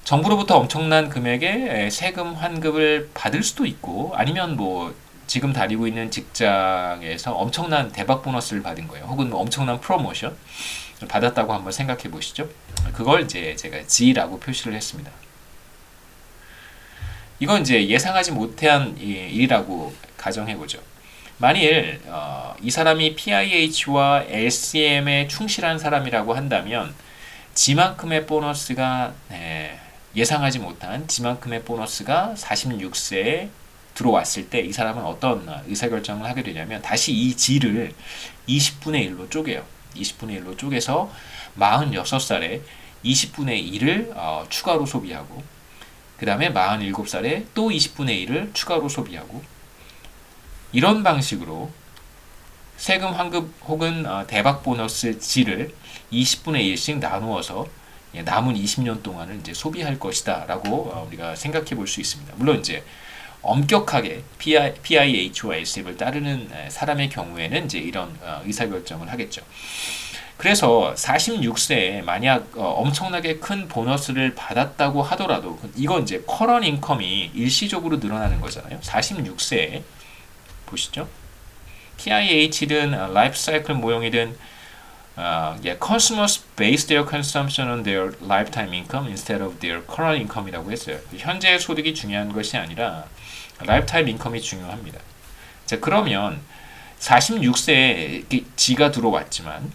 S1: 정부로부터 엄청난 금액의 세금 환급을 받을 수도 있고, 아니면 뭐 지금 다니고 있는 직장에서 엄청난 대박 보너스를 받은 거예요. 혹은 뭐 엄청난 프로모션 받았다고 한번 생각해 보시죠. 그걸 이제 제가 G라고 표시를 했습니다. 이건 이제 예상하지 못한 일이라고 가정해 보죠. 만일 이 사람이 PIH와 LCM에 충실한 사람이라고 한다면 G만큼의 보너스가 예상하지 못한 G만큼의 보너스가 46세에 들어왔을 때 이 사람은 어떤 의사결정을 하게 되냐면 다시 이 G를 20분의 1로 쪼개요. 20분의 1로 쪼개서 46살에 20분의 1을 추가로 소비하고 그 다음에 47살에 또 20분의 1을 추가로 소비하고 이런 방식으로 세금 환급 혹은 대박 보너스 G를 20분의 1씩 나누어서 남은 20년 동안을 이제 소비할 것이다 라고 우리가 생각해 볼 수 있습니다. 물론 이제 엄격하게 PIH와 LCM을 따르는 사람의 경우에는 이제 이런 의사결정을 하겠죠. 그래서 46세에 만약 엄청나게 큰 보너스를 받았다고 하더라도 이건 이제 커런 인컴이 일시적으로 늘어나는 거잖아요. 46세에 보시죠. PIH든 라이프 사이클 모형이든 consumers base their consumption on their lifetime income instead of their current income이라고 했어요. 현재 소득이 중요한 것이 아니라 lifetime income이 중요합니다. 자, 그러면 46세에 G가 들어왔지만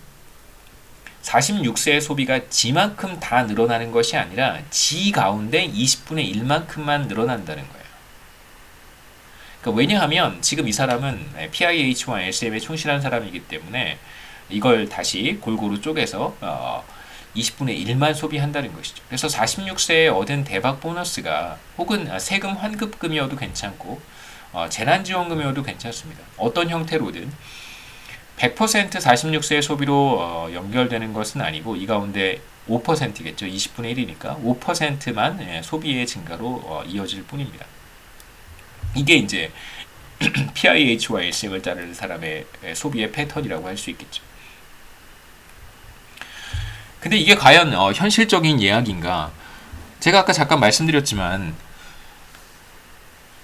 S1: 46세의 소비가 G만큼 다 늘어나는 것이 아니라 G 가운데 20분의 1만큼만 늘어난다는 거예요. 그러니까 왜냐하면 지금 이 사람은 PIH와 LCM에 충실한 사람이기 때문에 이걸 다시 골고루 쪼개서 20분의 1만 소비한다는 것이죠. 그래서 46세에 얻은 대박 보너스가 혹은 세금 환급금이어도 괜찮고 재난지원금이어도 괜찮습니다. 어떤 형태로든 100% 46세의 소비로 연결되는 것은 아니고 이 가운데 5%겠죠. 20분의 1이니까 5%만 소비의 증가로 이어질 뿐입니다. 이게 이제 PIH와 LCM을 따르는 사람의 소비의 패턴이라고 할 수 있겠죠. 근데 이게 과연 현실적인 이야기인가? 제가 아까 잠깐 말씀드렸지만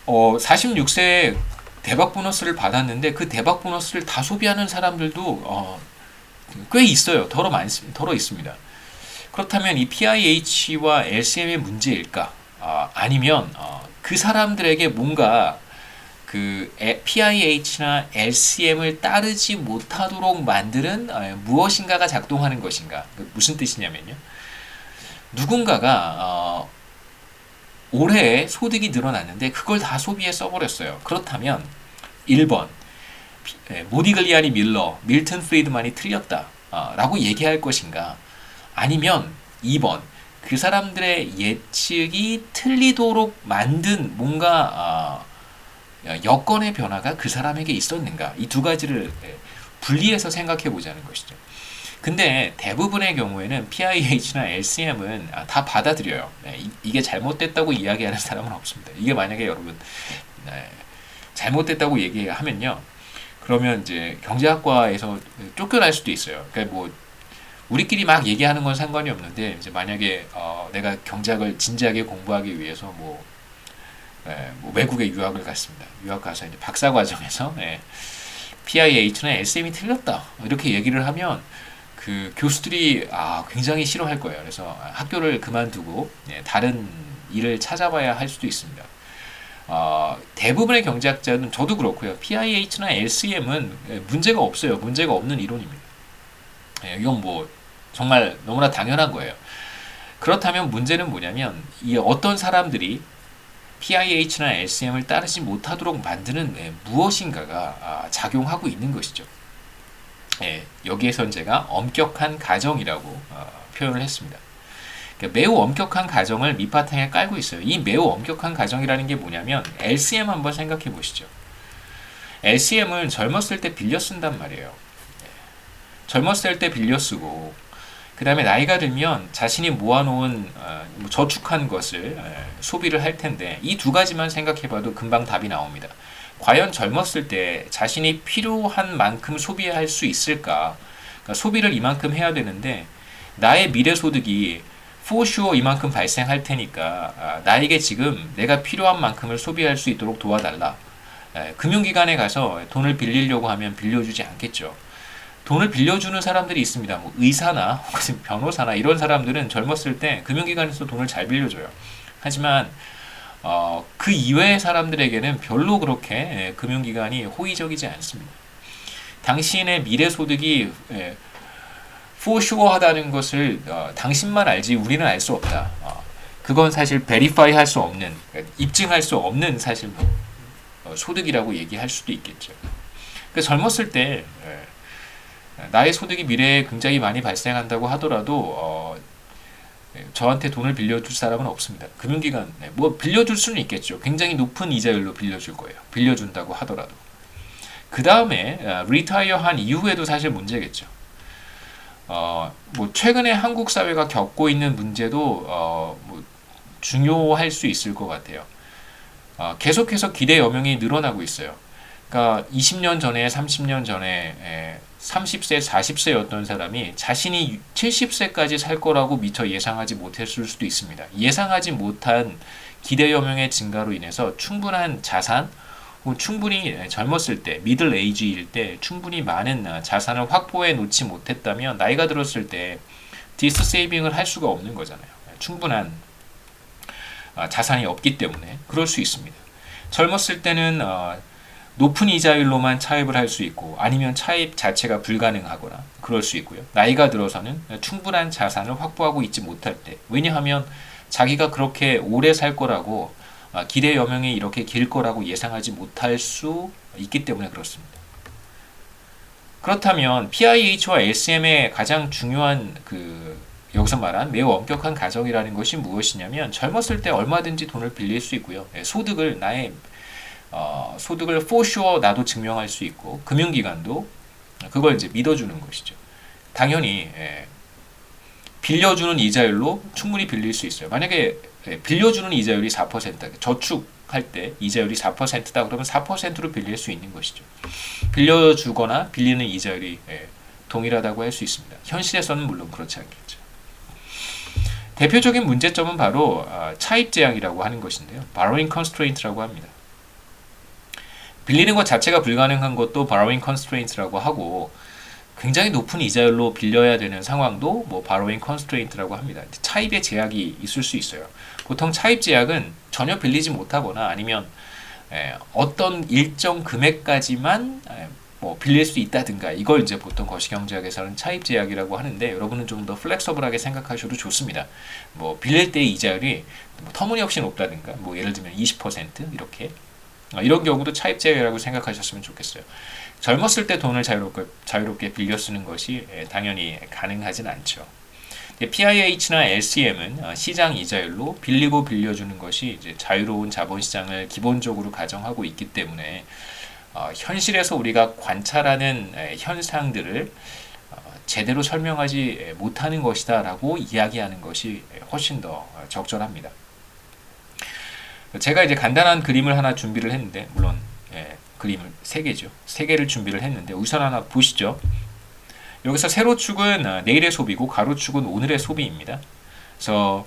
S1: 46세에 대박 보너스를 받았는데 그 대박 보너스를 다 소비하는 사람들도 꽤 있어요. 더러 있습니다. 그렇다면 이 PIH와 LCM의 문제일까? 아니면 그 사람들에게 뭔가 그 PIH나 LCM을 따르지 못하도록 만드는 무엇인가가 작동하는 것인가? 무슨 뜻이냐면요. 누군가가 올해 소득이 늘어났는데 그걸 다 소비에 써버렸어요. 그렇다면 1번 모디글리아니 밀러, 밀턴 프리드만이 틀렸다 라고 얘기할 것인가? 아니면 2번 그 사람들의 예측이 틀리도록 만든 뭔가 여건의 변화가 그 사람에게 있었는가? 이 두 가지를 분리해서 생각해 보자는 것이죠. 근데 대부분의 경우에는 PIH나 LCM은 다 받아들여요. 이게 잘못됐다고 이야기하는 사람은 없습니다. 이게 만약에 여러분 잘못됐다고 얘기하면요, 그러면 이제 경제학과에서 쫓겨날 수도 있어요. 그러니까 뭐 우리끼리 막 얘기하는 건 상관이 없는데 이제 만약에 내가 경제학을 진지하게 공부하기 위해서 뭐 외국에 유학을 갔습니다. 유학 가서 이제 박사 과정에서 PIH나 LCM이 틀렸다 이렇게 얘기를 하면 그 교수들이 굉장히 싫어할 거예요. 그래서 학교를 그만두고 다른 일을 찾아봐야 할 수도 있습니다. 대부분의 경제학자는 저도 그렇고요. PIH나 LCM은 문제가 없어요. 문제가 없는 이론입니다. 이건 뭐 정말 너무나 당연한 거예요. 그렇다면 문제는 뭐냐면 이 어떤 사람들이 PIH나 LCM을 따르지 못하도록 만드는 무엇인가가 작용하고 있는 것이죠. 여기에선 제가 엄격한 가정이라고 표현을 했습니다. 그러니까 매우 엄격한 가정을 밑바탕에 깔고 있어요. 이 매우 엄격한 가정이라는 게 뭐냐면 LCM 한번 생각해 보시죠. LCM은 젊었을 때 빌려 쓴단 말이에요. 젊었을 때 빌려 쓰고 그 다음에 나이가 들면 자신이 모아놓은 저축한 것을 소비를 할 텐데 이 두 가지만 생각해봐도 금방 답이 나옵니다. 과연 젊었을 때 자신이 필요한 만큼 소비할 수 있을까? 그러니까 소비를 이만큼 해야 되는데 나의 미래 소득이 for sure 이만큼 발생할 테니까 나에게 지금 내가 필요한 만큼을 소비할 수 있도록 도와달라. 금융기관에 가서 돈을 빌리려고 하면 빌려주지 않겠죠. 돈을 빌려주는 사람들이 있습니다. 뭐 의사나 혹은 변호사나 이런 사람들은 젊었을 때 금융기관에서 돈을 잘 빌려줘요. 하지만 그 이외의 사람들에게는 별로 그렇게 금융기관이 호의적이지 않습니다. 당신의 미래 소득이 for sure 하다는 것을 당신만 알지 우리는 알 수 없다. 그건 사실 verify 할 수 없는, 입증할 수 없는 사실 소득이라고 얘기할 수도 있겠죠. 그 젊었을 때 나의 소득이 미래에 굉장히 많이 발생한다고 하더라도 저한테 돈을 빌려줄 사람은 없습니다. 금융기관 뭐 빌려줄 수는 있겠죠. 굉장히 높은 이자율로 빌려줄 거예요. 빌려준다고 하더라도. 그 다음에 리타이어 한 이후에도 사실 문제겠죠. 뭐 최근에 한국 사회가 겪고 있는 문제도 뭐 중요할 수 있을 것 같아요. 계속해서 기대 여명이 늘어나고 있어요. 그러니까 20년 전에 30년 전에 30세 40세였던 사람이 자신이 70세까지 살 거라고 미처 예상하지 못했을 수도 있습니다. 예상하지 못한 기대 여명의 증가로 인해서 충분한 자산 혹은 충분히 젊었을 때 미들 에이지일 때 충분히 많은 자산을 확보해 놓지 못했다면 나이가 들었을 때 디스 세이빙을 할 수가 없는 거잖아요. 충분한 자산이 없기 때문에 그럴 수 있습니다. 젊었을 때는 높은 이자율로만 차입을 할 수 있고 아니면 차입 자체가 불가능하거나 그럴 수 있고요. 나이가 들어서는 충분한 자산을 확보하고 있지 못할 때 왜냐하면 자기가 그렇게 오래 살 거라고 기대 여명이 이렇게 길 거라고 예상하지 못할 수 있기 때문에 그렇습니다. 그렇다면 PIH와 LCM의 가장 중요한 여기서 말한 매우 엄격한 가정이라는 것이 무엇이냐면 젊었을 때 얼마든지 돈을 빌릴 수 있고요. 소득을 나의 소득을 for sure 나도 증명할 수 있고 금융기관도 그걸 이제 믿어주는 것이죠. 당연히 빌려주는 이자율로 충분히 빌릴 수 있어요. 만약에 빌려주는 이자율이 4%, 저축할 때 이자율이 4%다 그러면 4%로 빌릴 수 있는 것이죠. 빌려주거나 빌리는 이자율이 동일하다고 할 수 있습니다. 현실에서는 물론 그렇지 않겠죠. 대표적인 문제점은 바로 차입 제약이라고 하는 것인데요. borrowing constraint라고 합니다. 빌리는 것 자체가 불가능한 것도 borrowing constraint라고 하고 굉장히 높은 이자율로 빌려야 되는 상황도 뭐 borrowing constraint라고 합니다. 차입의 제약이 있을 수 있어요. 보통 차입 제약은 전혀 빌리지 못하거나 아니면 어떤 일정 금액까지만 뭐 빌릴 수 있다든가 이걸 이제 보통 거시경제학에서는 차입 제약이라고 하는데 여러분은 좀 더 플렉서블하게 생각하셔도 좋습니다. 뭐 빌릴 때의 이자율이 뭐 터무니없이 높다든가 뭐 예를 들면 20% 이렇게 이런 경우도 차입 제약이라고 생각하셨으면 좋겠어요. 젊었을 때 돈을 자유롭게 빌려 쓰는 것이 당연히 가능하진 않죠. PIH나 LCM은 시장 이자율로 빌리고 빌려주는 것이 이제 자유로운 자본시장을 기본적으로 가정하고 있기 때문에 현실에서 우리가 관찰하는 현상들을 제대로 설명하지 못하는 것이다 라고 이야기하는 것이 훨씬 더 적절합니다. 제가 이제 간단한 그림을 하나 준비를 했는데 물론 그림을 3개죠. 3개를 준비를 했는데 우선 하나 보시죠. 여기서 세로축은 내일의 소비고 가로축은 오늘의 소비입니다. 그래서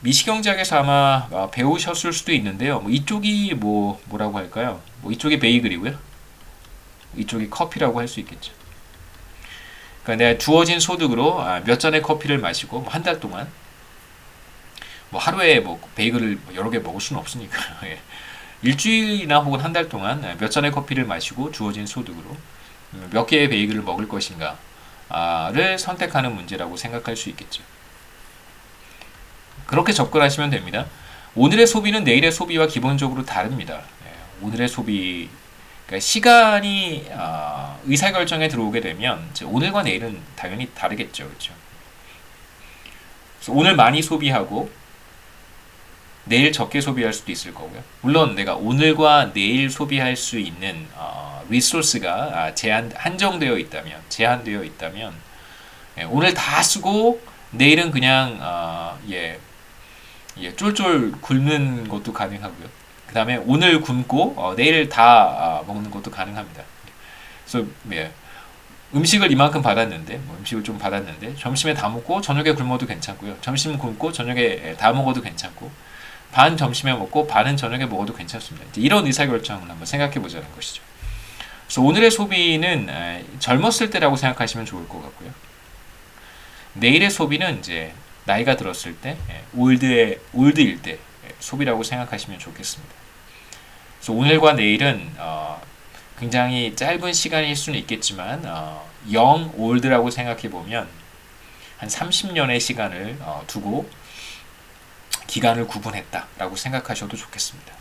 S1: 미시경제학에서 아마 배우셨을 수도 있는데요. 뭐 이쪽이 뭐라고 할까요? 뭐 이쪽이 베이글이고요. 이쪽이 커피라고 할 수 있겠죠. 그러니까 내가 주어진 소득으로 몇 잔의 커피를 마시고 한 달 동안 뭐 하루에 뭐 베이글을 여러 개 먹을 수는 없으니까 일주일이나 혹은 한 달 동안 몇 잔의 커피를 마시고 주어진 소득으로 몇 개의 베이글을 먹을 것인가를 선택하는 문제라고 생각할 수 있겠죠. 그렇게 접근하시면 됩니다. 오늘의 소비는 내일의 소비와 기본적으로 다릅니다. 오늘의 소비, 그러니까 시간이 의사결정에 들어오게 되면 이제 오늘과 내일은 당연히 다르겠죠. 그렇죠? 그래서 오늘 많이 소비하고 내일 적게 소비할 수도 있을 거고요. 물론 내가 오늘과 내일 소비할 수 있는 리소스가 제한되어 있다면 오늘 다 쓰고 내일은 그냥 쫄쫄 굶는 것도 가능하고요. 그 다음에 오늘 굶고 내일 다 먹는 것도 가능합니다. 그래서 음식을 이만큼 받았는데 음식을 좀 받았는데 점심에 다 먹고 저녁에 굶어도 괜찮고요. 점심 굶고 저녁에 다 먹어도 괜찮고 반 점심에 먹고 반은 저녁에 먹어도 괜찮습니다. 이런 의사결정을 한번 생각해 보자는 것이죠. 그래서 오늘의 소비는 젊었을 때라고 생각하시면 좋을 것 같고요. 내일의 소비는 이제 나이가 들었을 때, 올드일 때 소비라고 생각하시면 좋겠습니다. 그래서 오늘과 내일은 굉장히 짧은 시간일 수는 있겠지만 young, old라고 생각해 보면 한 30년의 시간을 두고 기간을 구분했다라고 생각하셔도 좋겠습니다.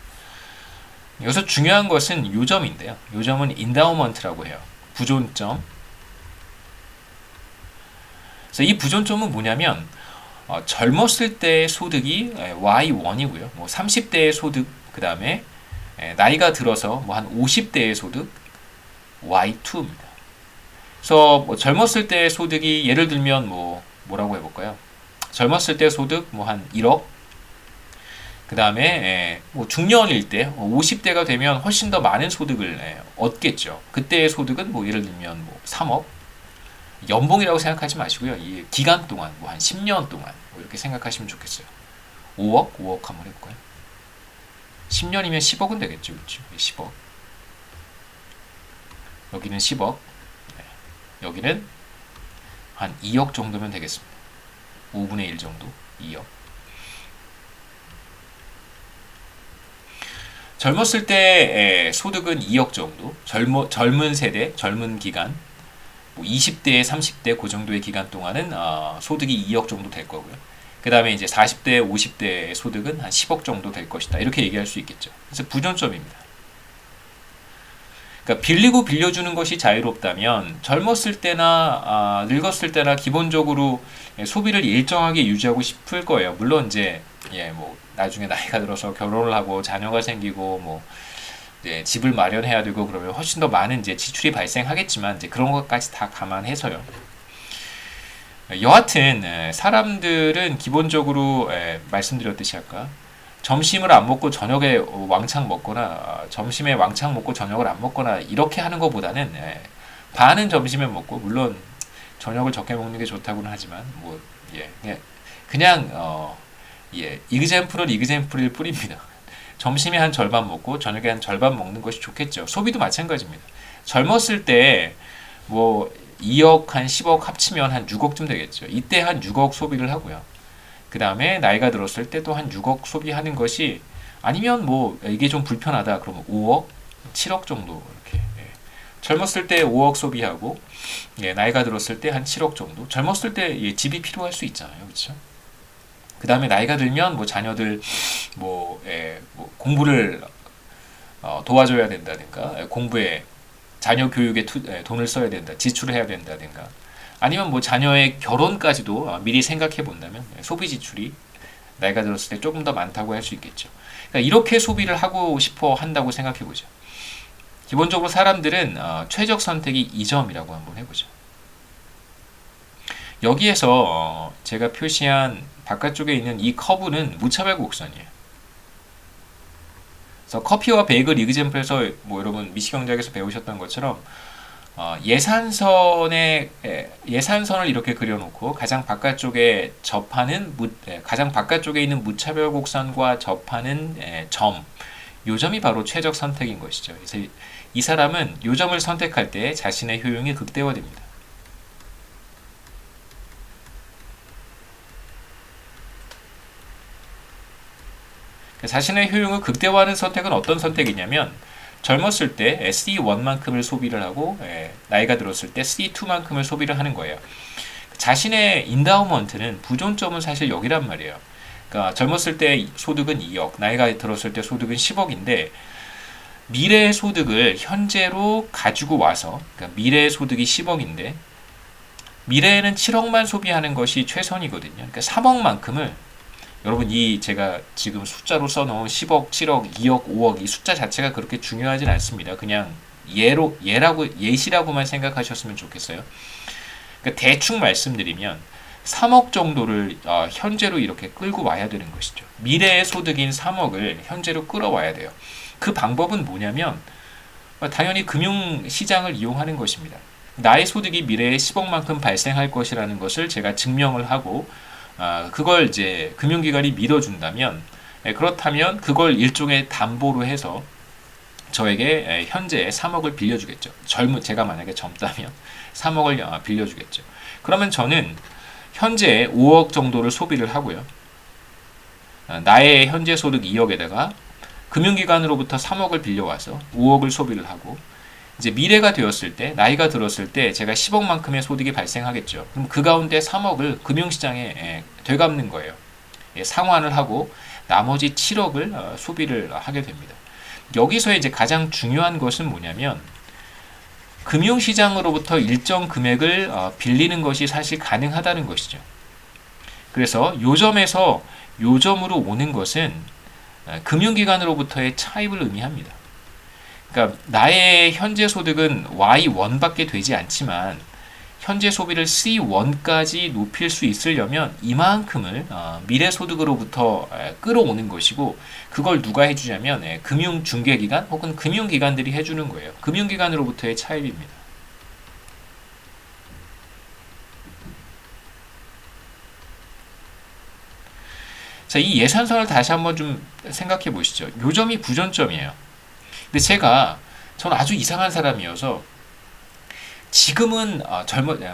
S1: 여기서 중요한 것은 요점인데요. 요점은 인다우먼트라고 해요. 부존점. 그래서 이 부존점은 뭐냐면 젊었을 때의 소득이 Y1이고요. 30대의 소득, 그 다음에 나이가 들어서 한 50대의 소득 Y2입니다. 그래서 젊었을 때의 소득이 예를 들면 뭐라고 해볼까요? 젊었을 때 소득 한 1억, 그 다음에 중년일 때 50대가 되면 훨씬 더 많은 소득을 얻겠죠. 그때의 소득은 예를 들면 3억, 연봉이라고 생각하지 마시고요. 이 기간 동안 한 10년 동안 이렇게 생각하시면 좋겠어요. 5억 한번 해볼까요? 10년이면 10억은 되겠죠. 그렇죠? 10억. 여기는 10억. 여기는 한 2억 정도면 되겠습니다. 5분의 1 정도. 2억. 젊었을 때 소득은 2억 정도. 젊은 세대, 젊은 기간. 20대, 30대 그 정도의 기간 동안은 소득이 2억 정도 될 거고요. 그 다음에 이제 40대, 50대 소득은 한 10억 정도 될 것이다. 이렇게 얘기할 수 있겠죠. 그래서 부존점입니다. 그러니까 빌리고 빌려주는 것이 자유롭다면 젊었을 때나 늙었을 때나 기본적으로 소비를 일정하게 유지하고 싶을 거예요. 물론 이제 나중에 나이가 들어서 결혼을 하고 자녀가 생기고 이제 집을 마련해야 되고 그러면 훨씬 더 많은 이제 지출이 발생하겠지만 이제 그런 것까지 다 감안해서요. 여하튼 사람들은 기본적으로 말씀드렸듯이 아까 점심을 안 먹고 저녁에 왕창 먹거나 점심에 왕창 먹고 저녁을 안 먹거나 이렇게 하는 것보다는 반은 점심에 먹고 물론 저녁을 적게 먹는 게 좋다고는 하지만 그냥 이그젬플일 뿐입니다. 점심에 한 절반 먹고 저녁에 한 절반 먹는 것이 좋겠죠. 소비도 마찬가지입니다. 젊었을 때 2억 한 10억 합치면 한 6억쯤 되겠죠. 이때 한 6억 소비를 하고요. 그 다음에 나이가 들었을 때 또 한 6억 소비하는 것이 아니면 이게 좀 불편하다 그러면 5억, 7억 정도 이렇게 젊었을 때 5억 소비하고 나이가 들었을 때 한 7억 정도. 젊었을 때 집이 필요할 수 있잖아요, 그렇죠? 그 다음에 나이가 들면 자녀들 공부를 도와줘야 된다든가 공부에 자녀 교육에 돈을 써야 된다, 지출을 해야 된다든가 아니면 자녀의 결혼까지도 미리 생각해 본다면 소비 지출이 나이가 들었을 때 조금 더 많다고 할 수 있겠죠. 그러니까 이렇게 소비를 하고 싶어 한다고 생각해 보죠. 기본적으로 사람들은 최적 선택이 이 점이라고 한번 해보죠. 여기에서 제가 표시한 바깥쪽에 있는 이 커브는 무차별 곡선이에요. 그래서 커피와 베이글 이그젬플에서 여러분 미시경제학에서 배우셨던 것처럼 예산선을 이렇게 그려놓고 가장 바깥쪽에 있는 무차별 곡선과 접하는 점, 요 점이 바로 최적 선택인 것이죠. 그래서 이 사람은 요 점을 선택할 때 자신의 효용이 극대화됩니다. 자신의 효용을 극대화하는 선택은 어떤 선택이냐면 젊었을 때 C1만큼을 소비를 하고 나이가 들었을 때 C2만큼을 소비를 하는 거예요. 자신의 인다우먼트는 부존점은 사실 여기란 말이에요. 그러니까 젊었을 때 소득은 2억, 나이가 들었을 때 소득은 10억인데 미래의 소득을 현재로 가지고 와서 그러니까 미래의 소득이 10억인데 미래에는 7억만 소비하는 것이 최선이거든요. 그러니까 3억만큼을 여러분 이 제가 지금 숫자로 써놓은 10억, 7억, 2억, 5억 이 숫자 자체가 그렇게 중요하진 않습니다. 그냥 예시라고만 생각하셨으면 좋겠어요. 그러니까 대충 말씀드리면 3억 정도를 현재로 이렇게 끌고 와야 되는 것이죠. 미래의 소득인 3억을 현재로 끌어와야 돼요. 그 방법은 뭐냐면 당연히 금융시장을 이용하는 것입니다. 나의 소득이 미래에 10억만큼 발생할 것이라는 것을 제가 증명을 하고 그걸 이제 금융기관이 믿어준다면 그렇다면 그걸 일종의 담보로 해서 저에게 현재 3억을 빌려주겠죠. 제가 만약에 젊다면 3억을 빌려주겠죠. 그러면 저는 현재 5억 정도를 소비를 하고요. 나의 현재 소득 2억에다가 금융기관으로부터 3억을 빌려와서 5억을 소비를 하고 이제 미래가 되었을 때 나이가 들었을 때 제가 10억만큼의 소득이 발생하겠죠. 그럼 그 가운데 3억을 금융시장에 되갚는 거예요. 상환을 하고 나머지 7억을 소비를 하게 됩니다. 여기서 이제 가장 중요한 것은 뭐냐면 금융시장으로부터 일정 금액을 빌리는 것이 사실 가능하다는 것이죠. 그래서 요점에서 요점으로 오는 것은 금융기관으로부터의 차입을 의미합니다. 그러니까 나의 현재 소득은 Y1밖에 되지 않지만 현재 소비를 C1까지 높일 수 있으려면 이만큼을 미래 소득으로부터 끌어오는 것이고 그걸 누가 해주냐면 금융중개기관 혹은 금융기관들이 해주는 거예요. 금융기관으로부터의 차입입니다. 자, 이 예산선을 다시 한번 좀 생각해 보시죠. 요점이 부전점이에요. 근데 저는 아주 이상한 사람이어서 지금은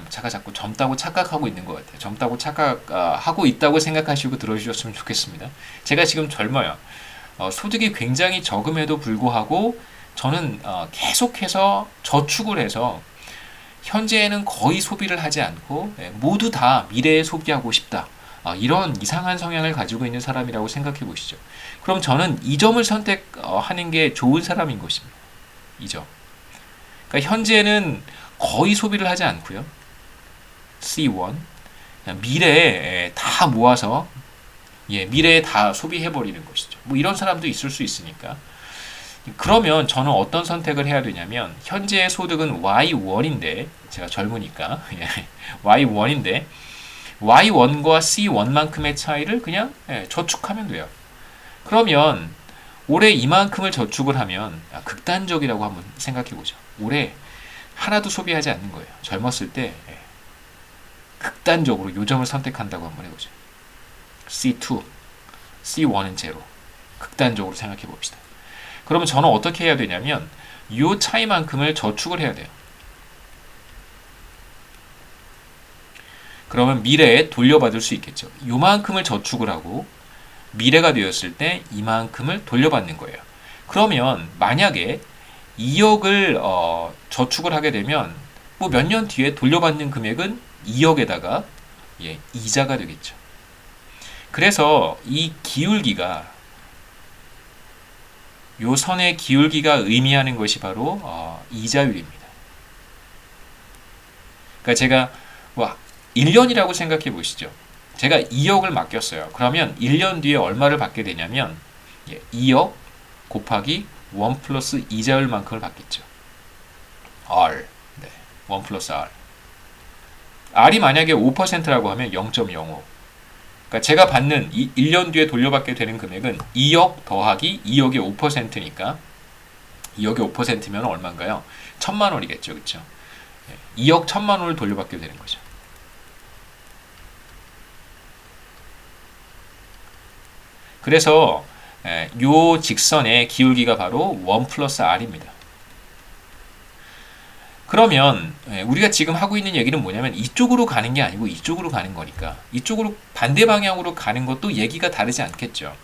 S1: 제가 자꾸 젊다고 착각하고 있는 것 같아요. 젊다고 착각하고 있다고 생각하시고 들어주셨으면 좋겠습니다. 제가 지금 젊어요. 소득이 굉장히 적음에도 불구하고 저는 계속해서 저축을 해서 현재에는 거의 소비를 하지 않고 모두 다 미래에 소비하고 싶다. 이런 이상한 성향을 가지고 있는 사람이라고 생각해 보시죠. 그럼 저는 이 점을 선택하는 게 좋은 사람인 것입니다. 이 점. 그러니까 현재는 거의 소비를 하지 않고요. C1. 미래에 다 모아서 미래에 다 소비해버리는 것이죠. 뭐 이런 사람도 있을 수 있으니까. 그러면 저는 어떤 선택을 해야 되냐면 현재의 소득은 Y1인데 제가 젊으니까 Y1인데 Y1과 C1만큼의 차이를 그냥 저축하면 돼요. 그러면 올해 이만큼을 저축을 하면 극단적이라고 한번 생각해 보죠. 올해 하나도 소비하지 않는 거예요. 젊었을 때 극단적으로 요점을 선택한다고 한번 해보죠. C2, C1은 제로. 극단적으로 생각해 봅시다. 그러면 저는 어떻게 해야 되냐면 이 차이만큼을 저축을 해야 돼요. 그러면 미래에 돌려받을 수 있겠죠. 요만큼을 저축을 하고 미래가 되었을 때 이만큼을 돌려받는 거예요. 그러면 만약에 2억을 저축을 하게 되면 뭐 몇 년 뒤에 돌려받는 금액은 2억에다가 이자가 되겠죠. 그래서 이 기울기가 요 선의 기울기가 의미하는 것이 바로 이자율입니다. 그러니까 제가 1년이라고 생각해 보시죠. 제가 2억을 맡겼어요. 그러면 1년 뒤에 얼마를 받게 되냐면 2억 곱하기 1 플러스 이자율만큼을 받겠죠. R. 1 플러스 R. R이 만약에 5%라고 하면 0.05. 그러니까 제가 받는 1년 뒤에 돌려받게 되는 금액은 2억 더하기 2억의 5%니까 2억의 5%면 얼마인가요? 1,000만 원이겠죠. 그렇죠? 2억 1,000만 원을 돌려받게 되는 거죠. 그래서 요 직선의 기울기가 바로 1 플러스 R입니다. 그러면 우리가 지금 하고 있는 얘기는 뭐냐면 이쪽으로 가는 게 아니고 이쪽으로 가는 거니까 이쪽으로 반대 방향으로 가는 것도 얘기가 다르지 않겠죠.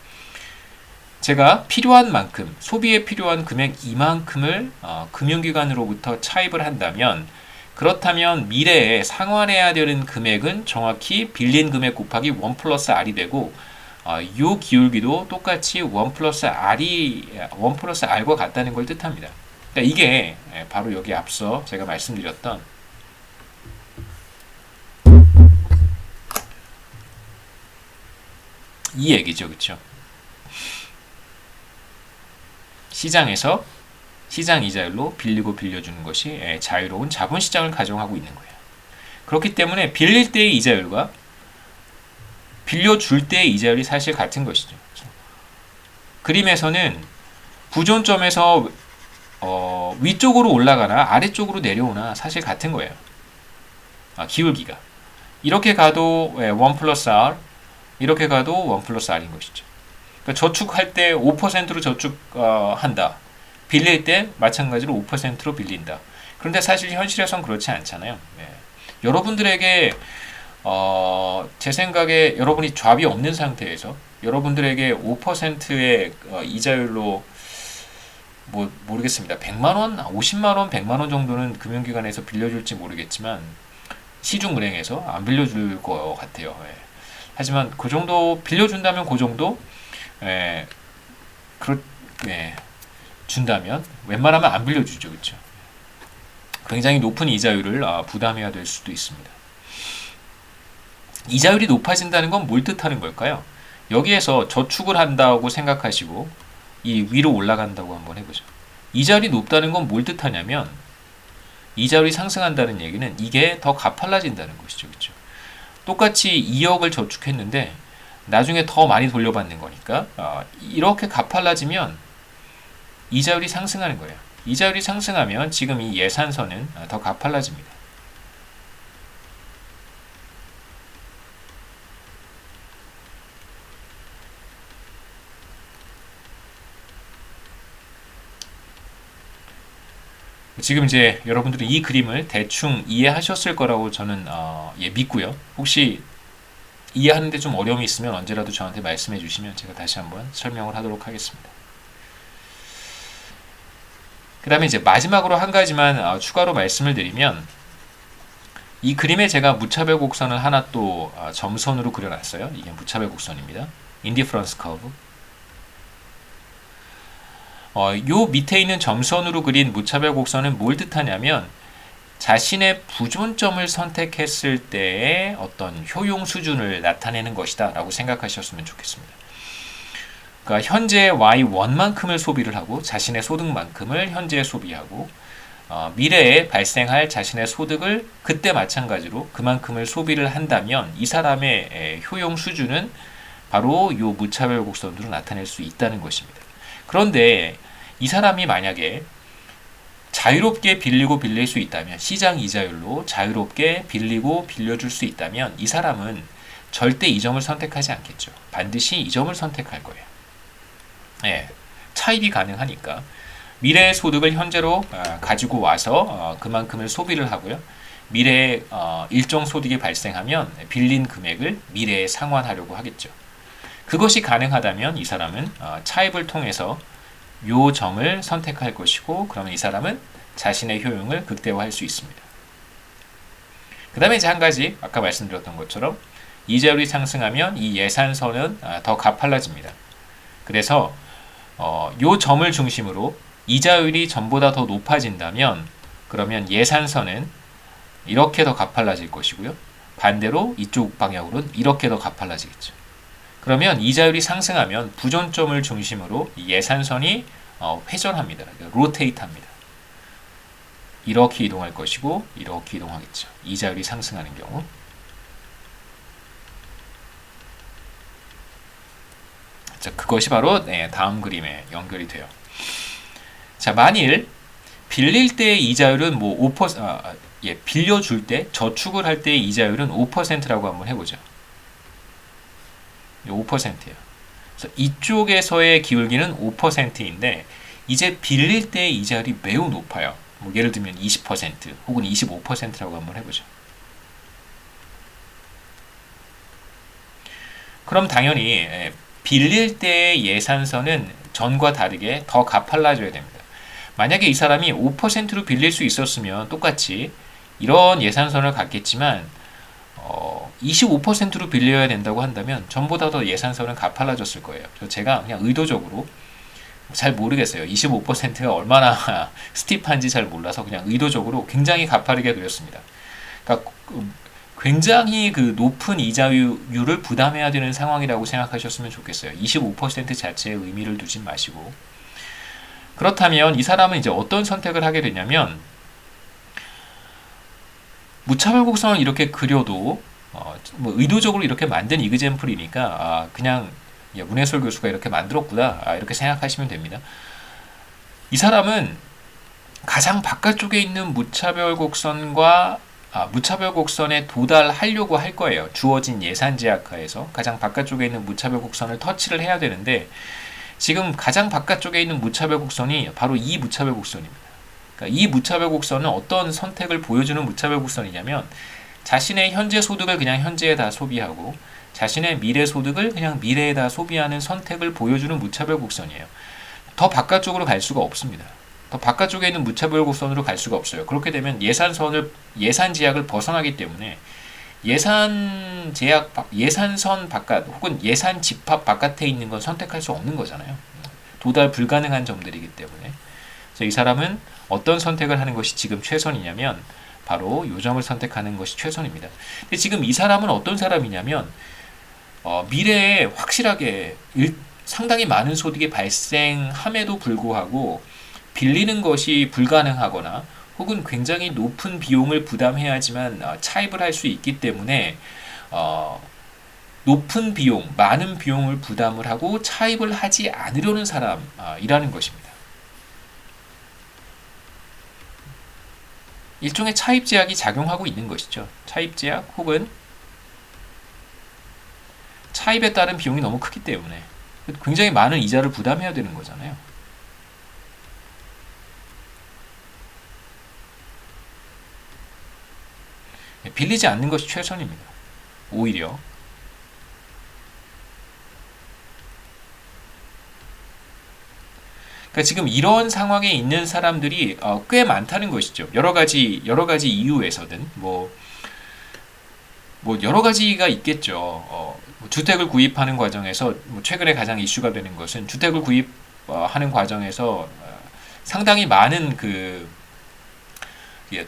S1: 제가 필요한 만큼, 소비에 필요한 금액 이만큼을 금융기관으로부터 차입을 한다면, 그렇다면 미래에 상환해야 되는 금액은 정확히 빌린 금액 곱하기 1 플러스 R이 되고, 이 기울기도 똑같이 1 플러스 R과 같다는 걸 뜻합니다. 그러니까 이게 바로 여기 앞서 제가 말씀드렸던 이 얘기죠. 그렇죠? 시장에서 시장 이자율로 빌리고 빌려주는 것이 자유로운 자본시장을 가정하고 있는 거예요. 그렇기 때문에 빌릴 때의 이자율과 빌려줄 때의 이자율이 사실 같은 것이죠. 그림에서는 부존점에서 위쪽으로 올라가나 아래쪽으로 내려오나 사실 같은 거예요. 기울기가. 이렇게 가도 1 플러스 R, 이렇게 가도 1 플러스 R인 것이죠. 그러니까 저축할 때 5%로 저축한다. 빌릴 때 마찬가지로 5%로 빌린다. 그런데 사실 현실에선 그렇지 않잖아요. 여러분들에게 제 생각에 여러분이 잡이 없는 상태에서 여러분들에게 5%의 이자율로 모르겠습니다. 100만원, 50만원, 100만원 정도는 금융기관에서 빌려줄지 모르겠지만 시중은행에서 안 빌려줄 것 같아요. 하지만 그 정도 빌려준다면 그 정도 준다면 웬만하면 안 빌려주죠. 그렇죠? 굉장히 높은 이자율을 부담해야 될 수도 있습니다. 이자율이 높아진다는 건 뭘 뜻하는 걸까요? 여기에서 저축을 한다고 생각하시고 이 위로 올라간다고 한번 해보죠. 이자율이 높다는 건 뭘 뜻하냐면 이자율이 상승한다는 얘기는 이게 더 가팔라진다는 것이죠. 그렇죠? 똑같이 2억을 저축했는데 나중에 더 많이 돌려받는 거니까 이렇게 가팔라지면 이자율이 상승하는 거예요. 이자율이 상승하면 지금 이 예산선은 더 가팔라집니다. 지금 이제 여러분들이 이 그림을 대충 이해하셨을 거라고 저는 믿고요. 혹시 이해하는데 좀 어려움이 있으면 언제라도 저한테 말씀해 주시면 제가 다시 한번 설명을 하도록 하겠습니다. 그 다음에 이제 마지막으로 한 가지만 추가로 말씀을 드리면 이 그림에 제가 무차별 곡선을 하나 또 점선으로 그려놨어요. 이게 무차별 곡선입니다. 인디퍼런스 커브. 요 밑에 있는 점선으로 그린 무차별 곡선은 뭘 뜻하냐면 자신의 부존점을 선택했을 때의 어떤 효용 수준을 나타내는 것이다 라고 생각하셨으면 좋겠습니다. 그러니까 현재 Y1만큼을 소비를 하고 자신의 소득만큼을 현재 소비하고 미래에 발생할 자신의 소득을 그때 마찬가지로 그만큼을 소비를 한다면 이 사람의 효용 수준은 바로 이 무차별 곡선으로 나타낼 수 있다는 것입니다. 그런데 이 사람이 만약에 자유롭게 빌리고 빌릴 수 있다면 시장 이자율로 자유롭게 빌리고 빌려줄 수 있다면 이 사람은 절대 이 점을 선택하지 않겠죠. 반드시 이 점을 선택할 거예요. 차입이 가능하니까 미래의 소득을 현재로 가지고 와서 그만큼을 소비를 하고요. 미래에 일정 소득이 발생하면 빌린 금액을 미래에 상환하려고 하겠죠. 그것이 가능하다면 이 사람은 차입을 통해서 요 점을 선택할 것이고 그러면 이 사람은 자신의 효용을 극대화할 수 있습니다. 그 다음에 이제 한 가지 아까 말씀드렸던 것처럼 이자율이 상승하면 이 예산선은 더 가팔라집니다. 그래서 요 점을 중심으로 이자율이 전보다 더 높아진다면 그러면 예산선은 이렇게 더 가팔라질 것이고요. 반대로 이쪽 방향으로는 이렇게 더 가팔라지겠죠. 그러면 이자율이 상승하면 부존점을 중심으로 예산선이 회전합니다. 로테이트합니다. 이렇게 이동할 것이고 이렇게 이동하겠죠. 이자율이 상승하는 경우. 자, 그것이 바로 다음 그림에 연결이 돼요. 자, 만일 빌릴 때의 이자율은 5%, 빌려줄 때 저축을 할 때의 이자율은 5%라고 한번 해보죠. 5%예요. 그래서 이쪽에서의 기울기는 5%인데 이제 빌릴 때의 이자율이 매우 높아요. 예를 들면 20% 혹은 25%라고 한번 해보죠. 그럼 당연히 빌릴 때의 예산서는 전과 다르게 더 가팔라져야 됩니다. 만약에 이 사람이 5%로 빌릴 수 있었으면 똑같이 이런 예산선을 갖겠지만 25%로 빌려야 된다고 한다면 전보다 더 예산선은 가팔라졌을 거예요. 그래서 제가 그냥 의도적으로 잘 모르겠어요. 25%가 얼마나 스티프한지 잘 몰라서 그냥 의도적으로 굉장히 가파르게 그렸습니다. 그러니까 굉장히 그 높은 이자율을 부담해야 되는 상황이라고 생각하셨으면 좋겠어요. 25% 자체에 의미를 두진 마시고. 그렇다면 이 사람은 이제 어떤 선택을 하게 되냐면 무차별 곡선을 이렇게 그려도 뭐 의도적으로 이렇게 만든 이그젠플이니까 그냥 문해솔 교수가 이렇게 만들었구나 이렇게 생각하시면 됩니다. 이 사람은 가장 바깥쪽에 있는 무차별 곡선에 도달하려고 할 거예요. 주어진 예산 제약하에서 가장 바깥쪽에 있는 무차별 곡선을 터치를 해야 되는데 지금 가장 바깥쪽에 있는 무차별 곡선이 바로 이 무차별 곡선입니다. 그러니까 이 무차별 곡선은 어떤 선택을 보여주는 무차별 곡선이냐면 자신의 현재 소득을 그냥 현재에다 소비하고 자신의 미래 소득을 그냥 미래에다 소비하는 선택을 보여주는 무차별 곡선이에요. 더 바깥쪽으로 갈 수가 없습니다. 더 바깥쪽에 있는 무차별 곡선으로 갈 수가 없어요. 그렇게 되면 예산 제약을 벗어나기 때문에 예산선 바깥 혹은 예산 집합 바깥에 있는 건 선택할 수 없는 거잖아요. 도달 불가능한 점들이기 때문에. 그래서 이 사람은 어떤 선택을 하는 것이 지금 최선이냐면 바로 요 점을 선택하는 것이 최선입니다. 근데 지금 이 사람은 어떤 사람이냐면 미래에 확실하게 상당히 많은 소득이 발생함에도 불구하고 빌리는 것이 불가능하거나 혹은 굉장히 높은 비용을 부담해야지만 차입을 할 수 있기 때문에 높은 비용, 많은 비용을 부담을 하고 차입을 하지 않으려는 사람이라는 것입니다. 일종의 차입 제약이 작용하고 있는 것이죠. 차입 제약 혹은 차입에 따른 비용이 너무 크기 때문에 굉장히 많은 이자를 부담해야 되는 거잖아요. 빌리지 않는 것이 최선입니다. 오히려. 그러니까 지금 이런 상황에 있는 사람들이 꽤 많다는 것이죠. 여러 가지 이유에서든 뭐 여러 가지가 있겠죠. 주택을 구입하는 과정에서 최근에 가장 이슈가 되는 것은 주택을 구입하는 과정에서 상당히 많은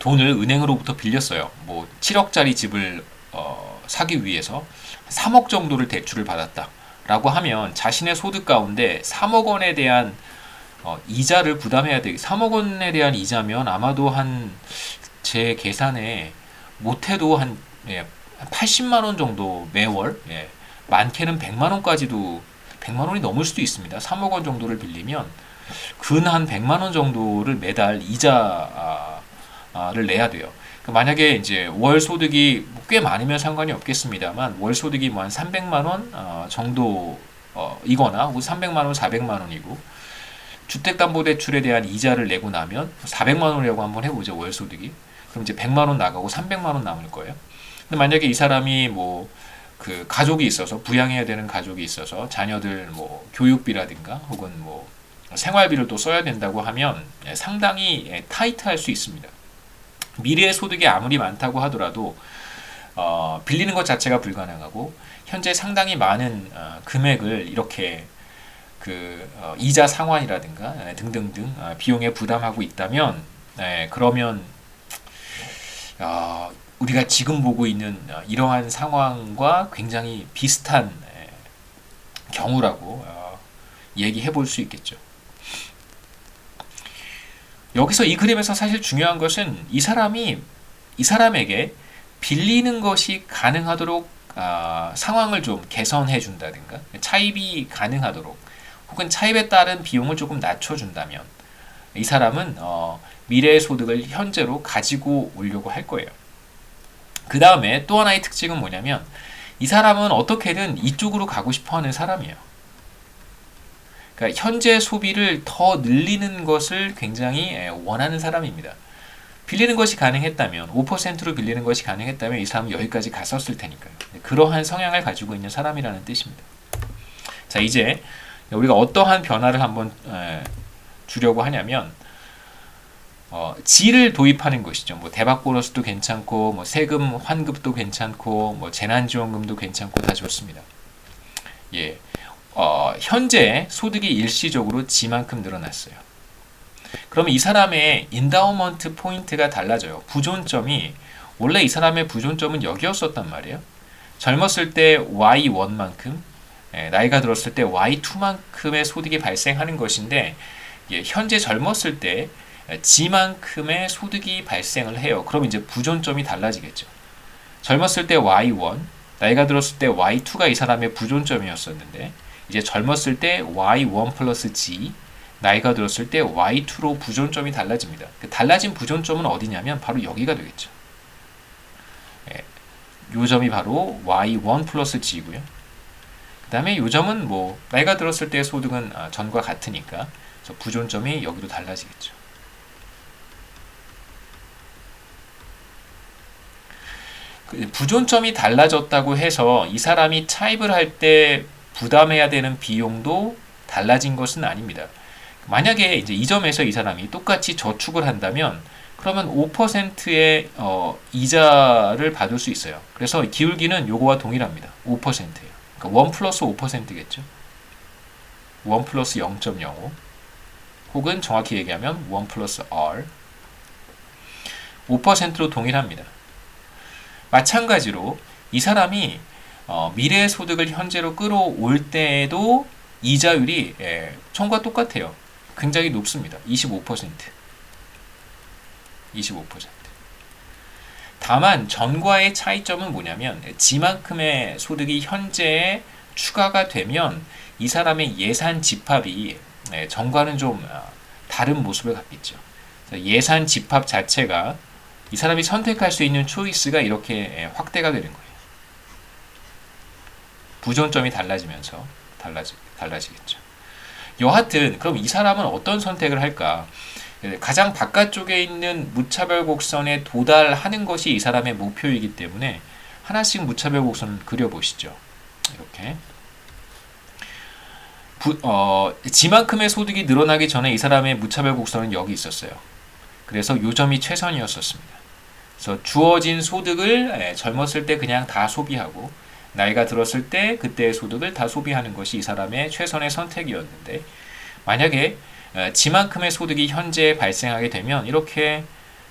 S1: 돈을 은행으로부터 빌렸어요. 7억짜리 집을 사기 위해서 3억 정도를 대출을 받았다라고 하면 자신의 소득 가운데 3억 원에 대한 이자를 부담해야 되기. 3억 원에 대한 이자면 아마도 제 계산에 못해도 80만 원 정도 매월, 많게는 100만 원까지도 100만 원이 넘을 수도 있습니다. 3억 원 정도를 빌리면 근 한 100만 원 정도를 매달 이자를 내야 돼요. 만약에 이제 월 소득이 꽤 많으면 상관이 없겠습니다만 월 소득이 한 300만 원 정도 이거나 혹은 300만 원, 400만 원이고 주택담보대출에 대한 이자를 내고 나면 400만 원이라고 한번 해보죠. 월 소득이. 그럼 이제 100만 원 나가고 300만 원 남을 거예요. 근데 만약에 이 사람이 가족이 있어서 부양해야 되는 가족이 있어서 자녀들 교육비라든가 혹은 생활비를 또 써야 된다고 하면 상당히 타이트할 수 있습니다. 미래의 소득이 아무리 많다고 하더라도 빌리는 것 자체가 불가능하고 현재 상당히 많은 금액을 이렇게 이자 상환이라든가 등등등 비용에 부담하고 있다면 그러면 우리가 지금 보고 있는 이러한 상황과 굉장히 비슷한 경우라고 얘기해 볼 수 있겠죠. 여기서 이 그림에서 사실 중요한 것은 이 사람에게 빌리는 것이 가능하도록 상황을 좀 개선해 준다든가 차입이 가능하도록 혹은 차입에 따른 비용을 조금 낮춰준다면 이 사람은 미래의 소득을 현재로 가지고 오려고 할 거예요. 그 다음에 또 하나의 특징은 뭐냐면 이 사람은 어떻게든 이쪽으로 가고 싶어 하는 사람이에요. 그러니까 현재 소비를 더 늘리는 것을 굉장히 원하는 사람입니다. 빌리는 것이 가능했다면 5%로 빌리는 것이 가능했다면 이 사람은 여기까지 갔었을 테니까요. 그러한 성향을 가지고 있는 사람이라는 뜻입니다. 자, 이제 우리가 어떠한 변화를 한번 주려고 하냐면 G를 도입하는 것이죠. 뭐 대박 보너스도 괜찮고, 뭐 세금 환급도 괜찮고, 뭐 재난지원금도 괜찮고 다 좋습니다. 예, 현재 소득이 일시적으로 G만큼 늘어났어요. 그러면 이 사람의 인다우먼트 포인트가 달라져요. 부존점이 원래 이 사람의 부존점은 여기였었단 말이에요. 젊었을 때 Y1만큼, 나이가 들었을 때 Y2만큼의 소득이 발생하는 것인데, 예, 현재 젊었을 때 G만큼의 소득이 발생을 해요. 그럼 이제 부존점이 달라지겠죠. 젊었을 때 Y1, 나이가 들었을 때 Y2가 이 사람의 부존점이었었는데, 이제 젊었을 때 Y1 플러스 G, 나이가 들었을 때 Y2로 부존점이 달라집니다. 달라진 부존점은 어디냐면 바로 여기가 되겠죠. 요 점이 바로 Y1 플러스 G고요. 그 다음에 요 점은 뭐 나이가 들었을 때의 소득은 전과 같으니까 그래서 부존점이 여기로 달라지겠죠. 부존점이 달라졌다고 해서 이 사람이 차입을 할 때 부담해야 되는 비용도 달라진 것은 아닙니다. 만약에 이제 이 점에서 이 사람이 똑같이 저축을 한다면 그러면 5%의 이자를 받을 수 있어요. 그래서 기울기는 요거와 동일합니다. 5%예요. 그러니까 1 플러스 5%겠죠. 1 플러스 0.05 혹은 정확히 얘기하면 1 플러스 R 5%로 동일합니다. 마찬가지로 이 사람이 미래의 소득을 현재로 끌어올 때에도 이자율이 전과 똑같아요. 굉장히 높습니다. 25%. 다만 전과의 차이점은 뭐냐면 G만큼의 소득이 현재에 추가가 되면 이 사람의 예산 집합이 전과는 좀 다른 모습을 갖겠죠. 예산 집합 자체가 이 사람이 선택할 수 있는 초이스가 이렇게 확대가 되는 거예요. 부존점이 달라지면서 달라지겠죠. 여하튼 그럼 이 사람은 어떤 선택을 할까? 가장 바깥쪽에 있는 무차별 곡선에 도달하는 것이 이 사람의 목표이기 때문에 하나씩 무차별 곡선을 그려보시죠. 이렇게 G만큼의 소득이 늘어나기 전에 이 사람의 무차별 곡선은 여기 있었어요. 그래서 요 점이 최선이었었습니다. 그래서 주어진 소득을 젊었을 때 그냥 다 소비하고 나이가 들었을 때 그때의 소득을 다 소비하는 것이 이 사람의 최선의 선택이었는데, 만약에 G만큼의 소득이 현재 발생하게 되면 이렇게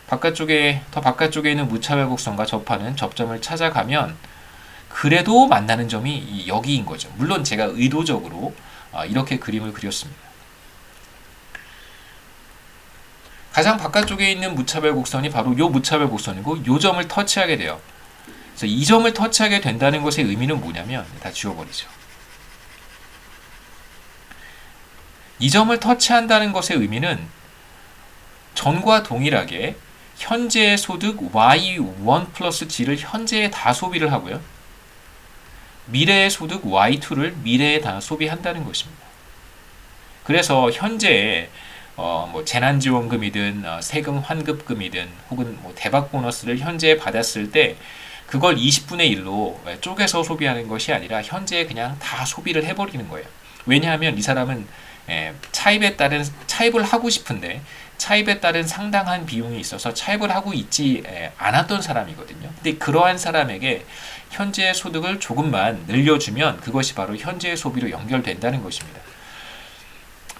S1: 더 바깥쪽에 있는 무차별 곡선과 접하는 접점을 찾아가면 그래도 만나는 점이 여기인 거죠. 물론 제가 의도적으로 이렇게 그림을 그렸습니다. 가장 바깥쪽에 있는 무차별 곡선이 바로 요 무차별 곡선이고 요 점을 터치하게 돼요. 그래서 이 점을 터치하게 된다는 것의 의미는 뭐냐면 다 지워버리죠. 이 점을 터치한다는 것의 의미는 전과 동일하게 현재의 소득 Y1 플러스 G를 현재에 다 소비를 하고요. 미래의 소득 Y2를 미래에 다 소비한다는 것입니다. 그래서 현재 뭐 재난지원금이든 세금 환급금이든 혹은 뭐 대박 보너스를 현재에 받았을 때 그걸 20분의 1로 쪼개서 소비하는 것이 아니라 현재에 그냥 다 소비를 해버리는 거예요. 왜냐하면 이 사람은 차입을 하고 싶은데 차입에 따른 상당한 비용이 있어서 차입을 하고 있지 않았던 사람이거든요. 근데 그러한 사람에게 현재의 소득을 조금만 늘려주면 그것이 바로 현재의 소비로 연결된다는 것입니다.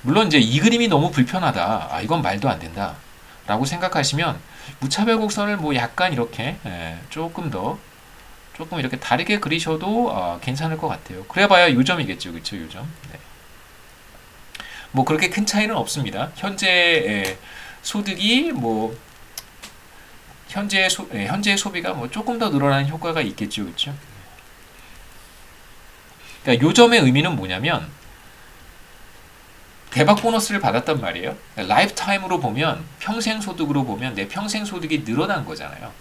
S1: 물론 이제 이 그림이 너무 불편하다, 이건 말도 안 된다 라고 생각하시면 무차별 곡선을 뭐 약간 이렇게 조금 이렇게 다르게 그리셔도 괜찮을 것 같아요. 그래봐야 요점이겠죠, 그렇죠? 요점. 네. 뭐 그렇게 큰 차이는 없습니다. 현재 소득이 뭐 현재의 소비가 뭐 조금 더 늘어나는 효과가 있겠죠, 그렇죠? 그러니까 요점의 의미는 뭐냐면 대박 보너스를 받았단 말이에요. 라이프 타임으로 보면, 평생 소득으로 보면 내 평생 소득이 늘어난 거잖아요.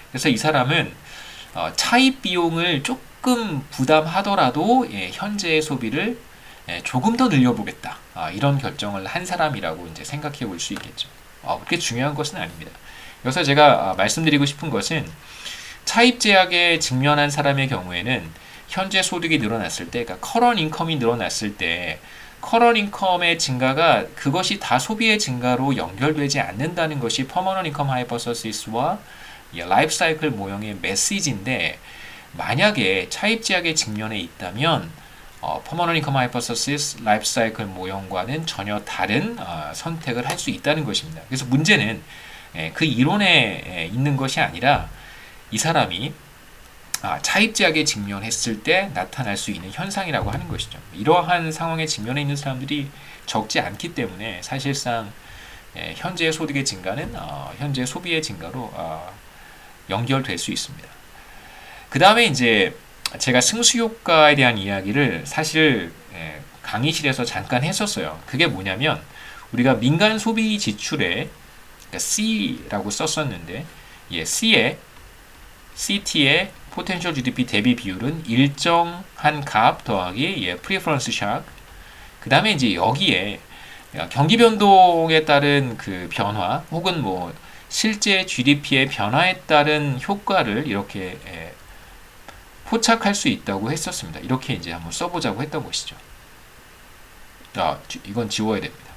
S1: 그래서 이 사람은 차입 비용을 조금 부담하더라도 현재의 소비를 조금 더 늘려보겠다, 이런 결정을 한 사람이라고 이제 생각해 볼 수 있겠죠. 그렇게 중요한 것은 아닙니다. 여기서 제가 말씀드리고 싶은 것은 차입 제약에 직면한 사람의 경우에는 현재 소득이 늘어났을 때, 그러니까 커런 인컴이 늘어났을 때 커런 인컴의 증가가 그것이 다 소비의 증가로 연결되지 않는다는 것이 퍼머넌트 인컴 하이퍼서시스와 라이프 사이클 모형의 메시지인데, 만약에 차입제약의 직면에 있다면 퍼머넌트 인컴 하이퍼서시스 라이프 사이클 모형과는 전혀 다른 선택을 할 수 있다는 것입니다. 그래서 문제는 그 이론에 있는 것이 아니라 이 사람이 차입제약에 직면했을 때 나타날 수 있는 현상이라고 하는 것이죠. 이러한 상황에 직면해 있는 사람들이 적지 않기 때문에 사실상 현재 소득의 증가는 현재 소비의 증가로 연결될 수 있습니다. 그 다음에 이제 제가 승수효과에 대한 이야기를 사실 강의실에서 잠깐 했었어요. 그게 뭐냐면 우리가 민간 소비 지출에 그러니까 C라고 썼었는데 CT의 포텐셜 GDP 대비 비율은 일정한 값 더하기 프리퍼런스 샥. 그 다음에 이제 여기에 경기 변동에 따른 그 변화 혹은 뭐 실제 GDP의 변화에 따른 효과를 이렇게 포착할 수 있다고 했었습니다. 이렇게 이제 한번 써보자고 했던 것이죠. 이건 지워야 됩니다.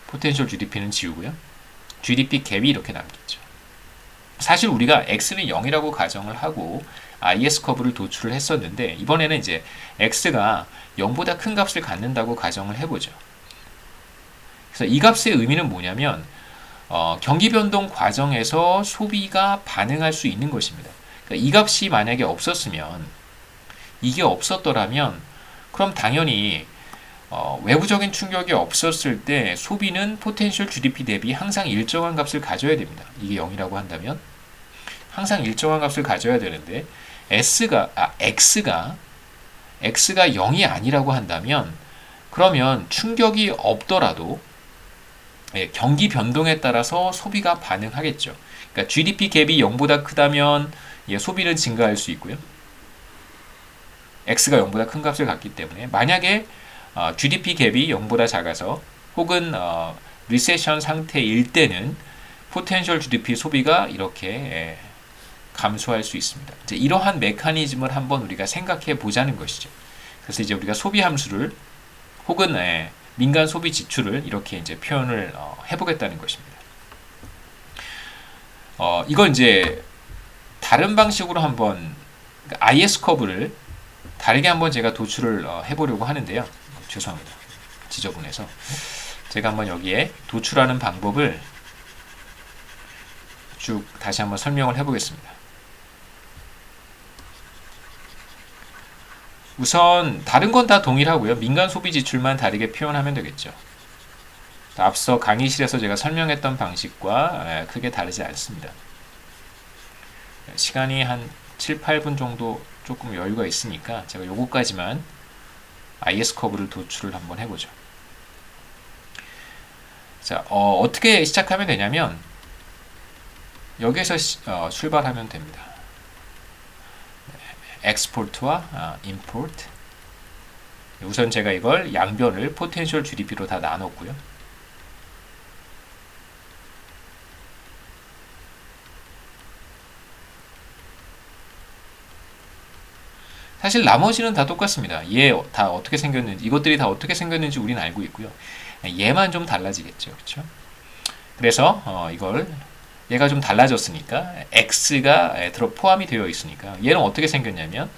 S1: 포텐셜 GDP는 지우고요. GDP 갭이 이렇게 남겠죠. 사실 우리가 x는 0이라고 가정을 하고 IS 커브를 도출을 했었는데, 이번에는 이제 x가 0보다 큰 값을 갖는다고 가정을 해보죠. 그래서 이 값의 의미는 뭐냐면 경기 변동 과정에서 소비가 반응할 수 있는 것입니다. 그러니까 이 값이 만약에 없었으면, 이게 없었더라면 그럼 당연히 외부적인 충격이 없었을 때 소비는 포텐셜 GDP 대비 항상 일정한 값을 가져야 됩니다. 이게 0이라고 한다면 항상 일정한 값을 가져야 되는데 X가 0이 아니라고 한다면 그러면 충격이 없더라도 경기 변동에 따라서 소비가 반응하겠죠. 그러니까 GDP 갭이 0보다 크다면 소비는 증가할 수 있고요. X가 0보다 큰 값을 갖기 때문에 만약에 GDP 갭이 0보다 작아서 혹은 리세션 상태일 때는 포텐셜 GDP 소비가 이렇게 감소할 수 있습니다. 이제 이러한 메커니즘을 한번 우리가 생각해 보자는 것이죠. 그래서 이제 우리가 소비 함수를 혹은 민간 소비 지출을 이렇게 이제 표현을 해보겠다는 것입니다. 이걸 이제 다른 방식으로 한번 IS 커브를 다르게 한번 제가 도출을 해보려고 하는데요. 죄송합니다. 지저분해서 제가 한번 여기에 도출하는 방법을 쭉 다시 한번 설명을 해보겠습니다. 우선 다른 건 다 동일하고요. 민간 소비 지출만 다르게 표현하면 되겠죠. 앞서 강의실에서 제가 설명했던 방식과 크게 다르지 않습니다. 시간이 한 7, 8분 정도 조금 여유가 있으니까 제가 요거까지만 IS 커브를 도출을 한번 해보죠. 자, 어떻게 시작하면 되냐면 여기에서 출발하면 됩니다. 엑스포트와 임포트. 우선 제가 이걸 양변을 포텐셜 GDP로 다 나눴고요. 사실 나머지는 다 똑같습니다. 얘 다 어떻게 생겼는지, 이것들이 다 어떻게 생겼는지 우리는 알고 있고요. 얘만 좀 달라지겠죠. 그렇죠? 그래서 얘가 좀 달라졌으니까 x가 포함이 되어 있으니까 얘는 어떻게 생겼냐면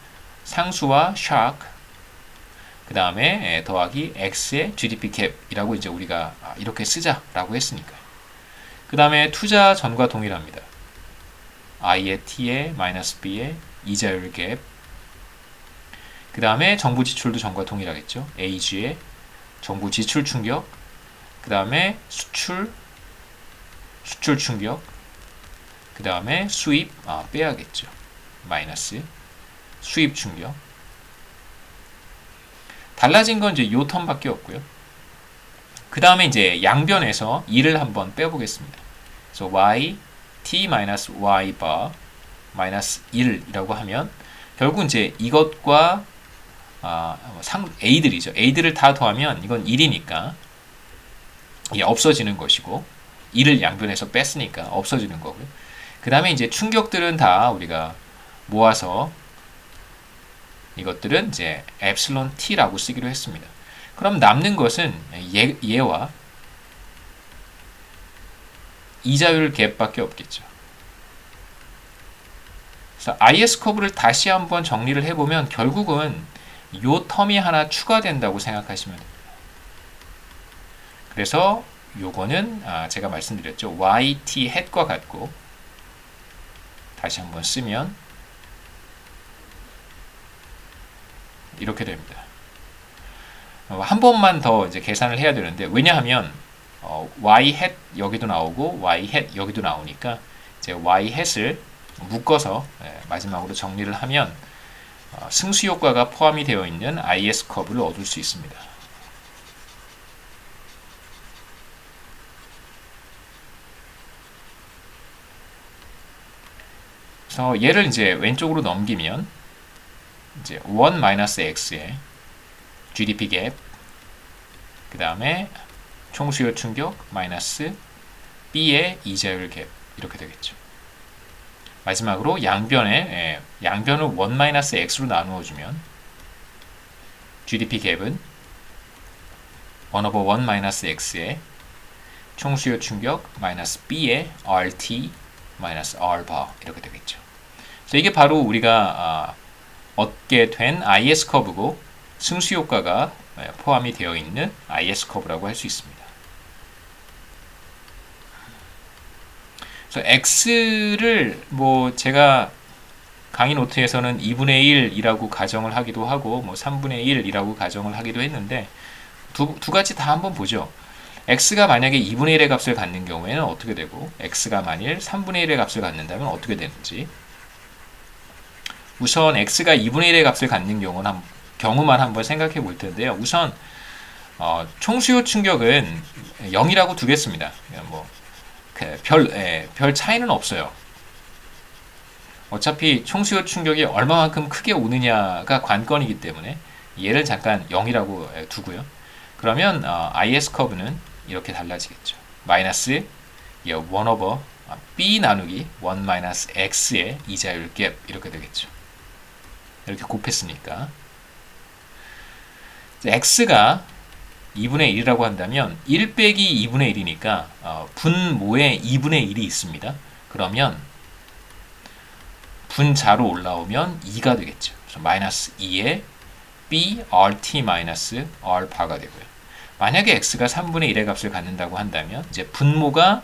S1: 상수와 샥 그 다음에 더하기 x의 GDP 캡이라고 이제 우리가 이렇게 쓰자라고 했으니까. 그 다음에 투자 전과 동일합니다. i의 t의 마이너스 b의 이자율 갭. 그 다음에 정부 지출도 전과 동일하겠죠. ag의 정부 지출 충격. 그 다음에 수출 충격. 그 다음에 수입 빼야겠죠. 마이너스 수입 충격. 달라진 건 이제 요 텀밖에 없고요. 그 다음에 이제 양변에서 2를 한번 빼보겠습니다. 그래서 y t 마이너스 y 바 마이너스 1이라고 하면 결국 이제 이것과 a들이죠. a들을 다 더하면 이건 1이니까 이게 없어지는 것이고 2를 양변에서 뺐으니까 없어지는 거고요. 그 다음에 이제 충격들은 다 우리가 모아서 이것들은 이제 epsilon t라고 쓰기로 했습니다. 그럼 남는 것은 얘와 이자율 갭밖에 없겠죠. 그래서 IS 커브를 다시 한번 정리를 해보면 결국은 이 텀이 하나 추가된다고 생각하시면 됩니다. 그래서 요거는 제가 말씀드렸죠. YT 햇과 같고 다시 한번 쓰면 이렇게 됩니다. 한 번만 더 이제 계산을 해야 되는데 왜냐하면 y 햇 여기도 나오고 y 햇 여기도 나오니까 이제 y 햇을 묶어서 마지막으로 정리를 하면 승수 효과가 포함이 되어 있는 IS 커브를 얻을 수 있습니다. 그래서 얘를 이제 왼쪽으로 넘기면 이제 1-x의 GDP 갭, 그 다음에 총수요 충격 마이너스 B의 이자율 갭 이렇게 되겠죠. 마지막으로 양변을 1-x로 나누어 주면 GDP 갭은 1/1-x의 총수요 충격 마이너스 B의 RT 마이너스 R 바 이렇게 되겠죠. 그래서 이게 바로 우리가 얻게 된 IS 커브고 승수 효과가 포함이 되어 있는 IS 커브라고 할 수 있습니다. 그래서 X를 뭐 제가 강의 노트에서는 2분의 1이라고 가정을 하기도 하고 뭐 3분의 1이라고 가정을 하기도 했는데 두 가지 다 한번 보죠. X가 만약에 2분의 1의 값을 갖는 경우에는 어떻게 되고 X가 만일 3분의 1의 값을 갖는다면 어떻게 되는지 우선 X가 2분의 1의 값을 갖는 경우만 한번 생각해 볼 텐데요. 우선 총수요 충격은 0이라고 두겠습니다. 뭐 별 차이는 없어요. 어차피 총수요 충격이 얼마만큼 크게 오느냐가 관건이기 때문에 얘를 잠깐 0이라고 두고요. 그러면 IS 커브는 이렇게 달라지겠죠. 마이너스 1/b 나누기 1-x의 이자율 갭 이렇게 되겠죠. 이렇게 곱했으니까 x가 2분의 1이라고 한다면 1 빼기 2분의 1이니까 분모에 2분의 1이 있습니다. 그러면 분자로 올라오면 2가 되겠죠. 그래서 마이너스 2에 b rt 마이너스 r 바가 되고요. 만약에 x가 3분의 1의 값을 갖는다고 한다면 이제 분모가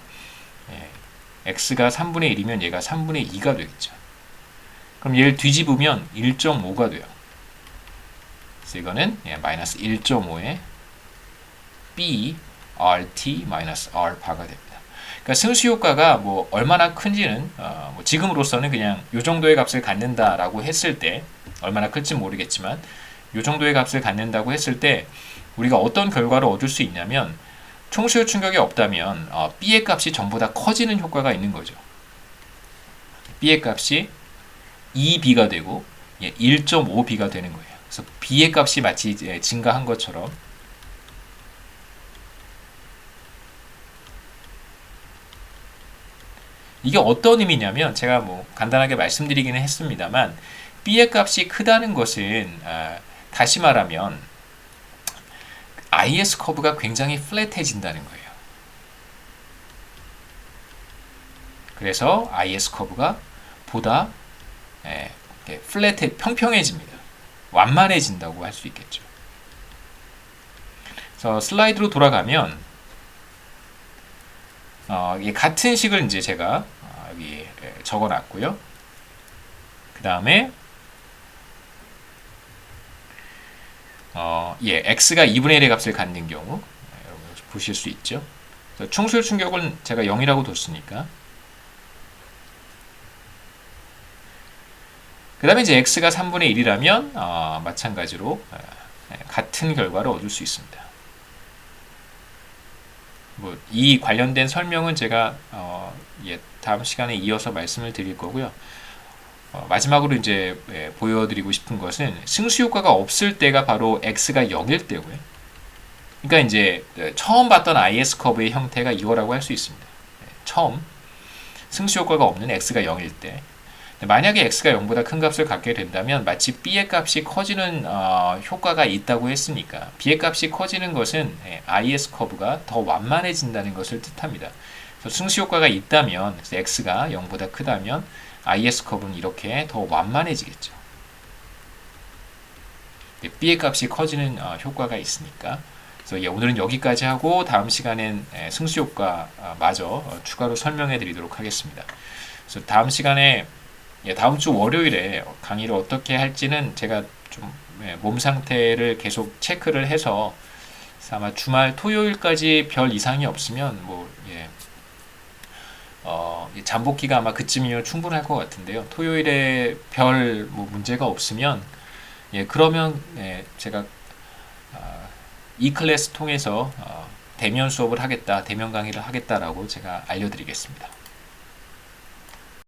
S1: x가 3분의 1이면 얘가 3분의 2가 되겠죠. 그럼 얘를 뒤집으면 1.5가 돼요. 그래서 이거는 마이너스 1.5에 b rt 마이너스 r 바가 됩니다. 그러니까 승수 효과가 뭐 얼마나 큰지는 뭐 지금으로서는 그냥 이 정도의 값을 갖는다라고 했을 때 얼마나 클지 모르겠지만 이 정도의 값을 갖는다고 했을 때 우리가 어떤 결과를 얻을 수 있냐면 총수요 충격이 없다면 B의 값이 전부 다 커지는 효과가 있는 거죠. B의 값이 2B가 되고 1.5B가 되는 거예요. 그래서 B의 값이 마치 증가한 것처럼 이게 어떤 의미냐면 제가 뭐 간단하게 말씀드리기는 했습니다만 B의 값이 크다는 것은 다시 말하면 IS 커브가 굉장히 플랫해진다는 거예요. 그래서 IS 커브가 보다 평평해집니다. 완만해진다고 할 수 있겠죠. 그래서 슬라이드로 돌아가면 같은 식을 이제 제가 여기 적어놨고요. 그 다음에 x가 2분의 1의 값을 갖는 경우 여러분 보실 수 있죠. 총수요 충격은 제가 0이라고 뒀으니까 그 다음에 이제 x가 3분의 1이라면 마찬가지로 같은 결과를 얻을 수 있습니다. 뭐 이 관련된 설명은 제가 다음 시간에 이어서 말씀을 드릴 거고요. 마지막으로 이제 보여드리고 싶은 것은 승수 효과가 없을 때가 바로 x가 0일 때고요. 그러니까 이제 처음 봤던 IS 커브의 형태가 이거라고 할 수 있습니다. 처음 승수 효과가 없는 x가 0일 때. 만약에 x가 0보다 큰 값을 갖게 된다면 마치 b의 값이 커지는 효과가 있다고 했으니까 b의 값이 커지는 것은 is 커브가 더 완만해진다는 것을 뜻합니다. 그래서 승수 효과가 있다면 x가 0보다 크다면 is 커브는 이렇게 더 완만해지겠죠. b의 값이 커지는 효과가 있으니까. 그래서 오늘은 여기까지 하고 다음 시간엔 승수 효과 마저 추가로 설명해 드리도록 하겠습니다. 그래서 다음 시간에 다음 주 월요일에 강의를 어떻게 할지는 제가 좀 몸 상태를 계속 체크를 해서 아마 주말 토요일까지 별 이상이 없으면 잠복기가 아마 그쯤이면 충분할 것 같은데요. 토요일에 별 문제가 없으면 그러면 제가 이 클래스 통해서 대면 수업을 하겠다, 대면 강의를 하겠다라고 제가 알려드리겠습니다.